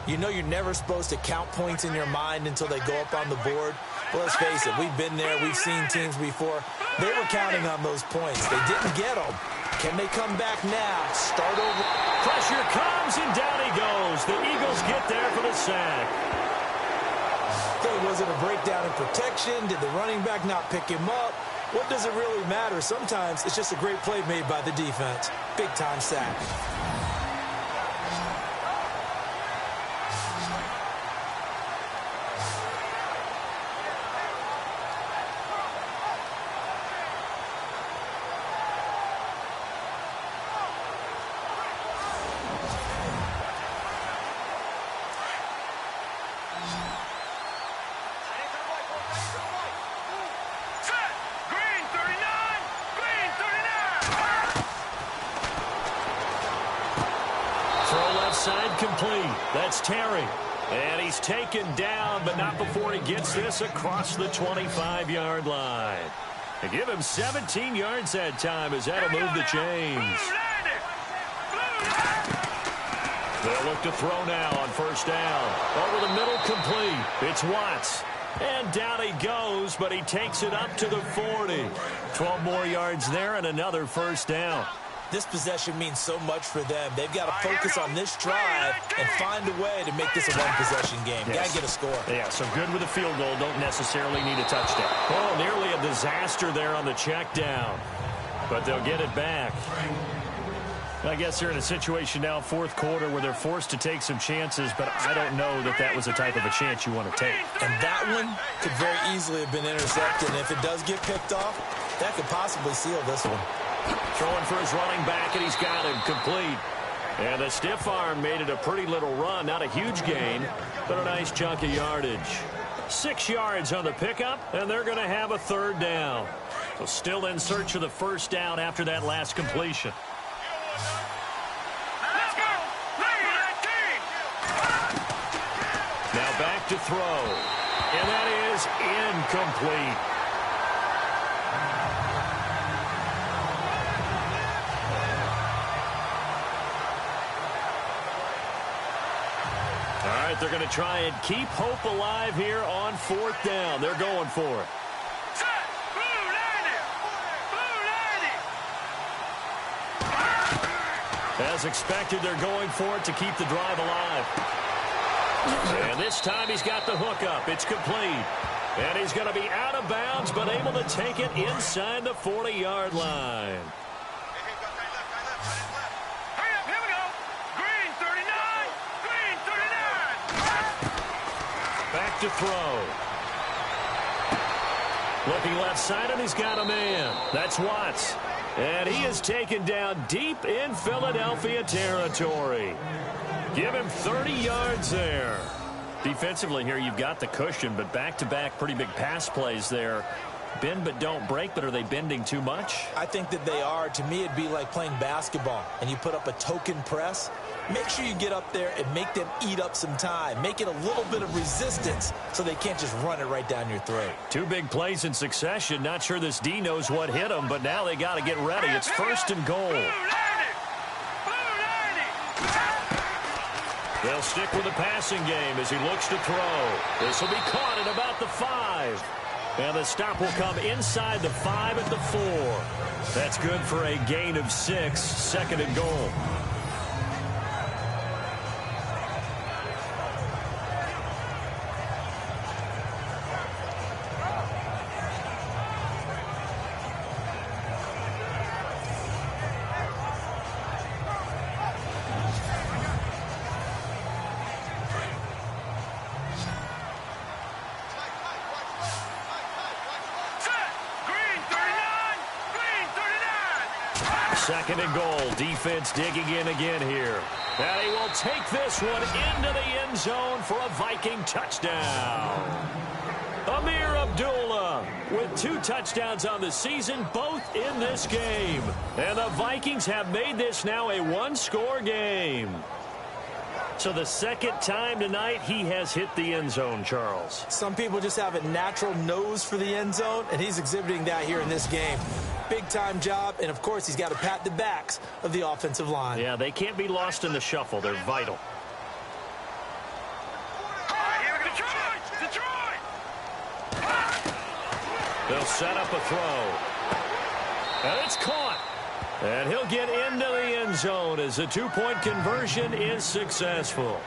Speaker 3: you know you're never supposed to count points in your mind until they go up on the board. But let's face it, we've been there. We've seen teams before. They were counting on those points. They didn't get them. Can they come back now? Start over.
Speaker 2: Pressure comes, and down he goes. The Eagles get there for the sack.
Speaker 3: Okay, was it a breakdown in protection? Did the running back not pick him up? What does it really matter? Sometimes it's just a great play made by the defense. Big-time sack.
Speaker 2: Side complete. That's Terry. And he's taken down, but not before he gets this across the 25-yard line. They give him 17 yards that time as that'll move the chains. They'll look to throw now on first down. Over the middle, complete. It's Watts. And down he goes, but he takes it up to the 40. 12 more yards there and another first down.
Speaker 3: This possession means so much for them. They've got to focus on this drive and find a way to make this a one-possession game.
Speaker 2: Yes.
Speaker 3: Got to get a score.
Speaker 2: Yeah, so good with a field goal. Don't necessarily need a touchdown. Oh, nearly a disaster there on the check down. But they'll get it back. I guess they're in a situation now, fourth quarter, where they're forced to take some chances, but I don't know that that was the type of a chance you want to take.
Speaker 3: And that one could very easily have been intercepted. And if it does get picked off, that could possibly seal this one.
Speaker 2: Throwing for his running back, and he's got him complete. And the stiff arm made it a pretty little run. Not a huge gain, but a nice chunk of yardage. 6 yards on the pickup, and they're going to have a third down. So still in search of the first down after that last completion. Now back to throw. And that is incomplete. All right, they're going to try and keep hope alive here on fourth down. They're going for it. As expected, they're going for it to keep the drive alive. And this time he's got the hook up. It's complete. And he's going to be out of bounds, but able to take it inside the 40-yard line.
Speaker 4: Here we go. Green 39. Green 39.
Speaker 2: Back to throw. Looking left side, and he's got a man. That's Watts. And he is taken down deep in Philadelphia territory. Give him 30 yards there. Defensively here, you've got the cushion, but back-to-back pretty big pass plays there. Bend but don't break, but are they bending too much?
Speaker 3: I think that they are. To me, it'd be like playing basketball, and you put up a token press. Make sure you get up there and make them eat up some time. Make it a little bit of resistance so they can't just run it right down your throat. 2
Speaker 2: big plays in succession. Not sure this D knows what hit them, but now they got to get ready. It's first and goal. They'll stick with the passing game as he looks to throw. This will be caught at about the 5. And the stop will come inside the 5 at the 4. That's good for a gain of 6. Second and goal. Second and goal. Defense digging in again here. And he will take this one into the end zone for a Viking touchdown. Amir Abdullah with 2 touchdowns on the season, both in this game. And the Vikings have made this now a 1-score game. So the second time tonight he has hit the end zone, Charles.
Speaker 3: Some people just have a natural nose for the end zone, and he's exhibiting that here in this game. Big-time job, and of course he's got to pat the backs of the offensive line.
Speaker 2: Yeah, they can't be lost in the shuffle. They're vital.
Speaker 4: Detroit!
Speaker 2: They'll set up a throw. And it's caught. And he'll get into the end zone as the 2-point conversion is successful.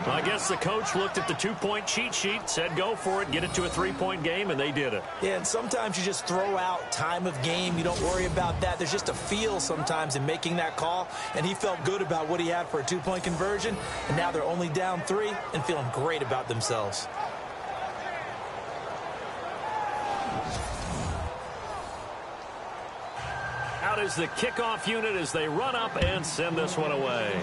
Speaker 2: I guess the coach looked at the 2-point cheat sheet, said go for it, get it to a 3-point game, and they did it.
Speaker 3: Yeah, and sometimes you just throw out time of game. You don't worry about that. There's just a feel sometimes in making that call, and he felt good about what he had for a 2-point conversion, and now they're only down 3 and feeling great about themselves.
Speaker 2: Out is the kickoff unit as they run up and send this one away.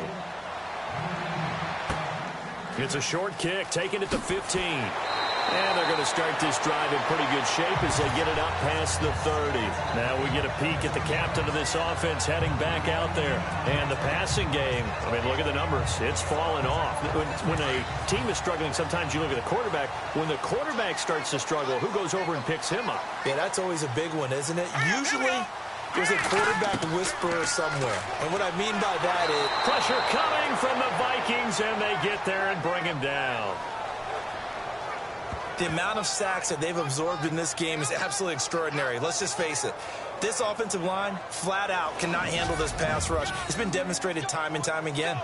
Speaker 2: It's a short kick, taken at the 15. And they're going to start this drive in pretty good shape as they get it up past the 30. Now we get a peek at the captain of this offense heading back out there. And the passing game, I mean, look at the numbers. It's fallen off. When a team is struggling, sometimes you look at the quarterback. When the quarterback starts to struggle, who goes over and picks him up?
Speaker 3: Yeah, that's always a big one, isn't it? Usually there's a quarterback whisperer somewhere. And what I mean by that is
Speaker 2: pressure coming from the Vikings, and they get there and bring him down.
Speaker 3: The amount of sacks that they've absorbed in this game is absolutely extraordinary. Let's just face it. This offensive line, flat out, cannot handle this pass rush. It's been demonstrated time and time again.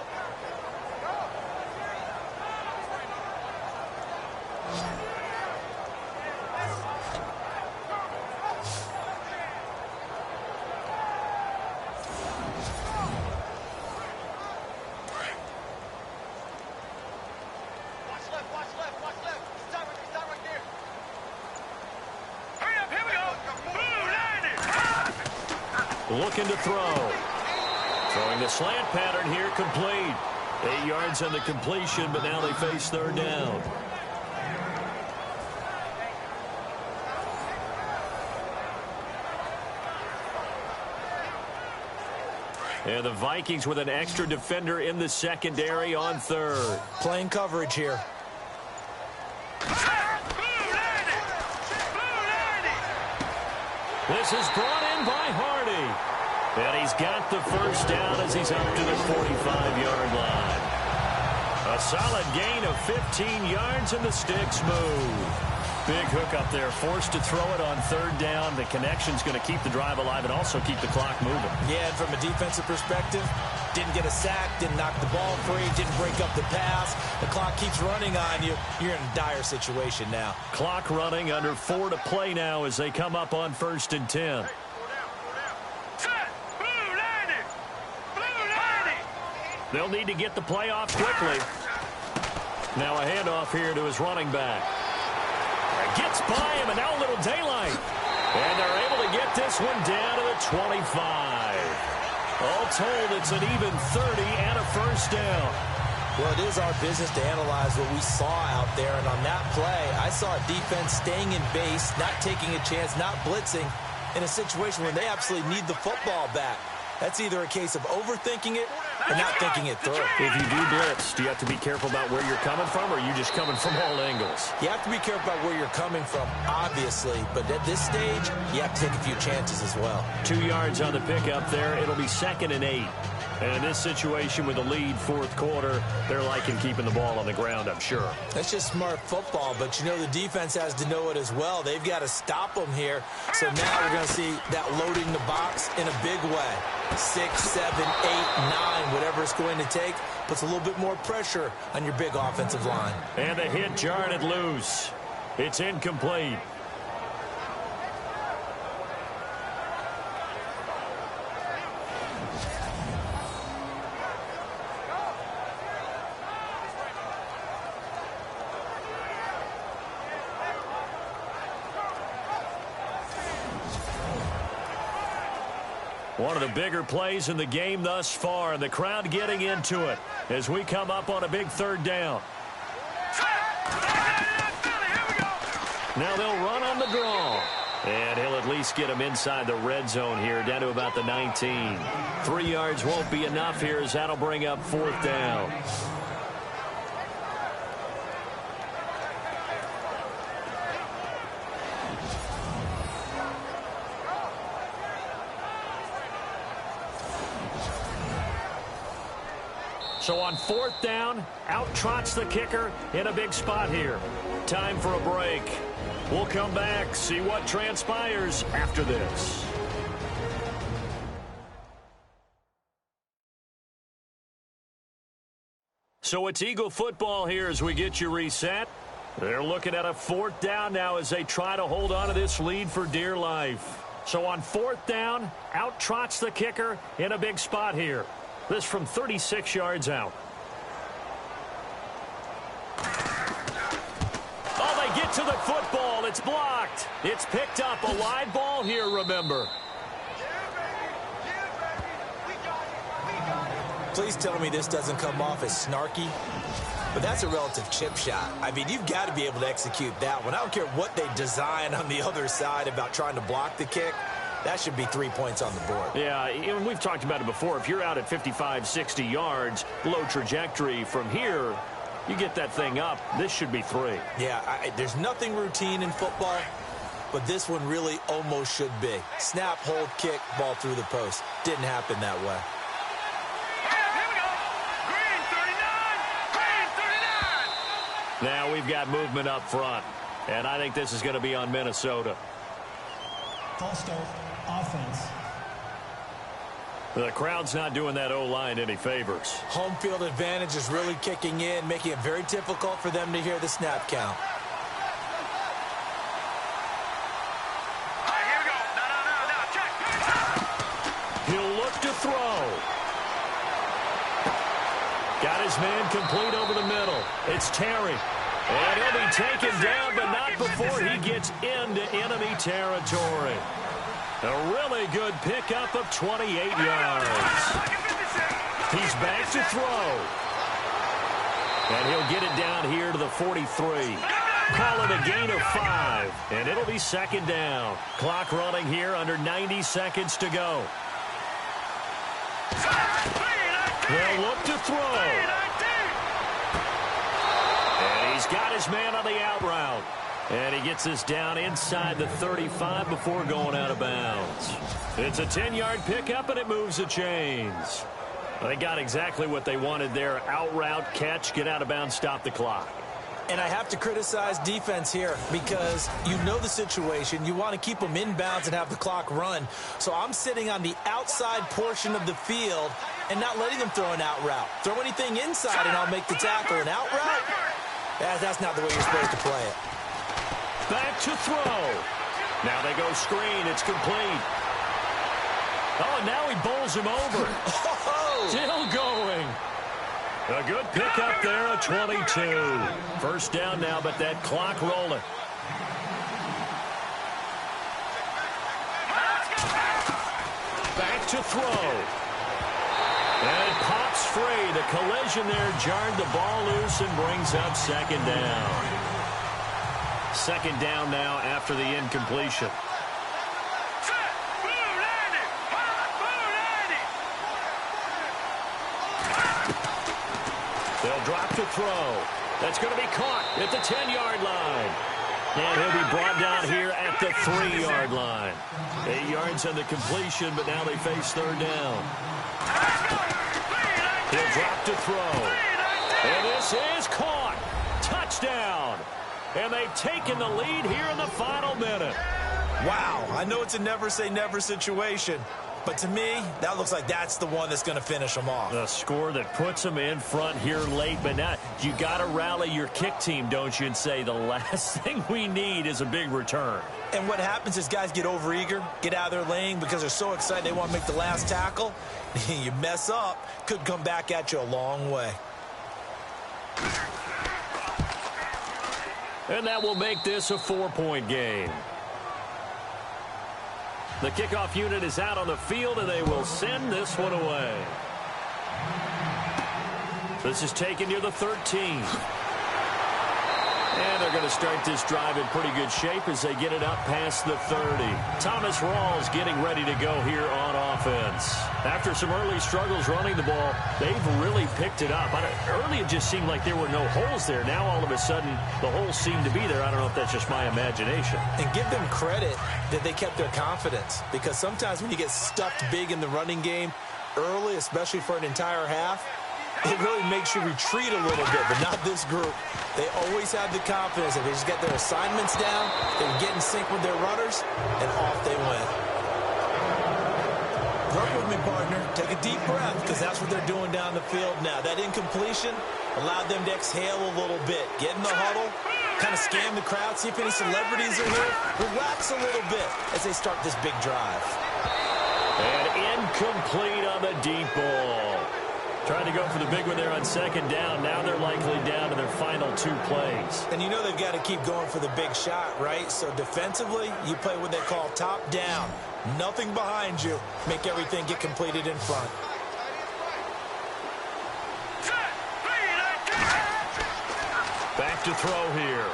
Speaker 2: Looking to throw. Throwing the slant pattern here, complete. 8 yards on the completion, but now they face third down. And the Vikings with an extra defender in the secondary on third.
Speaker 3: Playing coverage here.
Speaker 2: This is brought in by Hardy. And he's got the first down as he's up to the 45-yard line. A solid gain of 15 yards, and the sticks move. Big hook up there, forced to throw it on third down. The connection's going to keep the drive alive and also keep the clock moving.
Speaker 3: Yeah, and from a defensive perspective, didn't get a sack, didn't knock the ball free, didn't break up the pass. The clock keeps running on you. You're in a dire situation now.
Speaker 2: Clock running, under 4 to play now as they come up on 1st and 10. They'll need to get the play off quickly. Now a handoff here to his running back. Gets by him, and now a little daylight. And they're able to get this one down to the 25. All told, it's an even 30 and a first down.
Speaker 3: Well, it is our business to analyze what we saw out there. And on that play, I saw a defense staying in base, not taking a chance, not blitzing, in a situation where they absolutely need the football back. That's either a case of overthinking it or not thinking it through.
Speaker 2: If you do blitz, do you have to be careful about where you're coming from, or are you just coming from all angles?
Speaker 3: You have to be careful about where you're coming from, obviously. But at this stage, you have to take a few chances as well.
Speaker 2: 2 yards on the pickup there. It'll be 2nd and 8. And in this situation with a lead 4th quarter, they're liking keeping the ball on the ground, I'm sure.
Speaker 3: That's just smart football, but you know the defense has to know it as well. They've got to stop them here. So now we're going to see that loading the box in a big way. 6, 7, 8, 9, whatever it's going to take, puts a little bit more pressure on your big offensive line.
Speaker 2: And the hit jarred it loose. It's incomplete. One of the bigger plays in the game thus far, and the crowd getting into it as we come up on a big 3rd down. Now they'll run on the draw. And he'll at least get him inside the red zone here, down to about the 19. 3 yards won't be enough here, as that'll bring up 4th down. So on 4th down, out trots the kicker in a big spot here. Time for a break. We'll come back, see what transpires after this. So it's Eagle football here as we get you reset. They're looking at a 4th down now as they try to hold on to this lead for dear life. So on 4th down, out trots the kicker in a big spot here. This from 36 yards out. Oh, they get to the football. It's blocked. It's picked up. A live ball here, remember.
Speaker 3: Please tell me this doesn't come off as snarky, but that's a relative chip shot. I mean, you've got to be able to execute that one. I don't care what they design on the other side about trying to block the kick. That should be 3 points on the board.
Speaker 2: Yeah, and we've talked about it before. If you're out at 55, 60 yards, low trajectory from here, you get that thing up. This should be 3.
Speaker 3: Yeah, there's nothing routine in football, but this one really almost should be. Snap, hold, kick, ball through the post. Didn't happen that way.
Speaker 2: Now we've got movement up front. And I think this is going to be on Minnesota.
Speaker 6: False start, offense.
Speaker 2: The crowd's not doing that O-line any favors.
Speaker 3: Home field advantage is really kicking in, making it very difficult for them to hear the snap count.
Speaker 4: Here we go. No, check.
Speaker 2: He'll look to throw. Got his man complete over the middle. It's Terry. And he'll be taken down, but not before he gets into enemy territory. A really good pickup of 28 yards. He's back to throw. And he'll get it down here to the 43. Call it a gain of 5. And it'll be second down. Clock running here under 90 seconds to go. They'll look to throw. And he's got his man on the out route. And he gets this down inside the 35 before going out of bounds. It's a 10-yard pickup, and it moves the chains. They got exactly what they wanted there. Out route, catch, get out of bounds, stop the clock.
Speaker 3: And I have to criticize defense here because you know the situation. You want to keep them inbounds and have the clock run. So I'm sitting on the outside portion of the field and not letting them throw an out route. Throw anything inside, and I'll make the tackle. An out route? That's not the way you're supposed to play it.
Speaker 2: Back to throw. Now they go screen. It's complete. Oh, and now he bowls him over. Still going. A good pickup there at 22. First down now, but that clock rolling. Back to throw. And it pops free. The collision there jarred the ball loose and brings up second down. Second down now after the incompletion. They'll drop to throw. That's going to be caught at the 10-yard line. And he'll be brought down here at the 3-yard line. 8 yards on the completion, but now they face third down. He'll drop to throw. And this is caught. Touchdown. And they've taken the lead here in the final minute.
Speaker 3: Wow, I know it's a never-say-never situation, but to me, that looks like that's the one that's going to finish them off.
Speaker 2: A score that puts them in front here late, but now you got to rally your kick team, don't you, and say the last thing we need is a big return.
Speaker 3: And what happens is guys get overeager, get out of their lane because they're so excited they want to make the last tackle. You mess up, could come back at you a long way.
Speaker 2: And that will make this a 4-point game. The kickoff unit is out on the field, and they will send this one away. This is taken near the 13. And they're going to start this drive in pretty good shape as they get it up past the 30. Thomas Rawls getting ready to go here on offense. After some early struggles running the ball, they've really picked it up. Early it just seemed like there were no holes there. Now all of a sudden the holes seem to be there. I don't know if that's just my imagination.
Speaker 3: And give them credit that they kept their confidence, because sometimes when you get stuffed big in the running game early, especially for an entire half, it really makes you retreat a little bit, but not this group. They always have the confidence that they just get their assignments down, they get in sync with their runners, and off they went. Work with me, partner. Take a deep breath, because that's what they're doing down the field now. That incompletion allowed them to exhale a little bit. Get in the huddle, kind of scan the crowd, see if any celebrities are here. Relax a little bit as they start this big drive.
Speaker 2: And incomplete on the deep ball. Trying to go for the big one there on second down. Now they're likely down to their final 2 plays.
Speaker 3: And you know they've got to keep going for the big shot, right? So defensively, you play what they call top down. Nothing behind you. Make everything get completed in front.
Speaker 2: Back to throw here.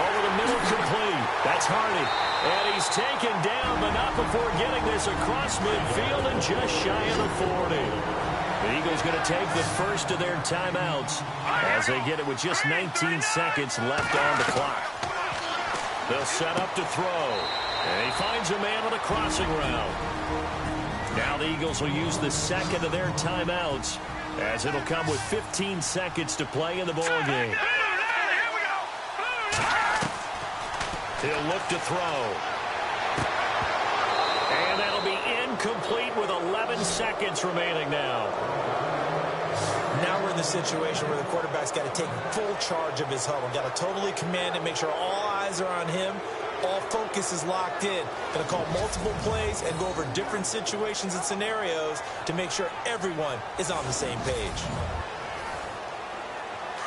Speaker 2: Over the middle, complete. That's Hardy. And he's taken down, but not before getting this across midfield and just shy of the 40. The Eagles going to take the first of their timeouts as they get it with just 19 seconds left on the clock. They'll set up to throw. And he finds a man on a crossing route. Now the Eagles will use the second of their timeouts as it'll come with 15 seconds to play in the ball game. He'll look to throw. And that'll be incomplete with 11 seconds remaining now.
Speaker 3: Now we're in the situation where the quarterback's got to take full charge of his huddle. Got to totally command it, make sure all eyes are on him. All focus is locked in. Going to call multiple plays and go over different situations and scenarios to make sure everyone is on the same page.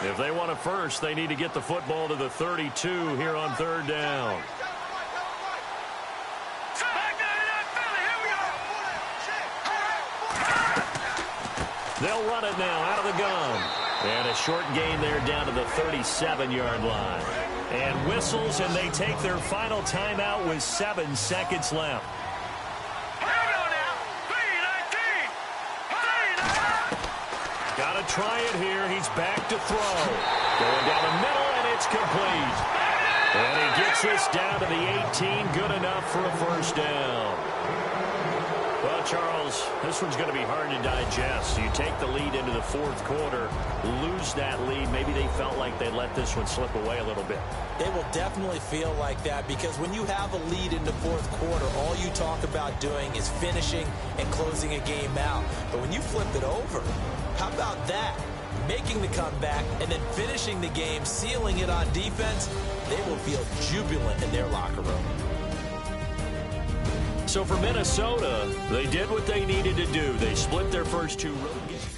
Speaker 2: If they want it first, they need to get the football to the 32 here on third down. They'll run it now out of the gun. And a short gain there down to the 37-yard line. And whistles, and they take their final timeout with 7 seconds left. Got to try it here. He's back to throw. Going down the middle, and it's complete. And he gets this down to the 18. Good enough for a first down. Well, Charles, this one's going to be hard to digest. You take the lead into the fourth quarter, lose that lead. Maybe they felt like they let this one slip away a little bit.
Speaker 3: They will definitely feel like that because when you have a lead in the fourth quarter, all you talk about doing is finishing and closing a game out. But when you flip it over, how about that? Making the comeback and then finishing the game, sealing it on defense, they will feel jubilant in their locker room.
Speaker 2: So for Minnesota, they did what they needed to do. They split their first two road games.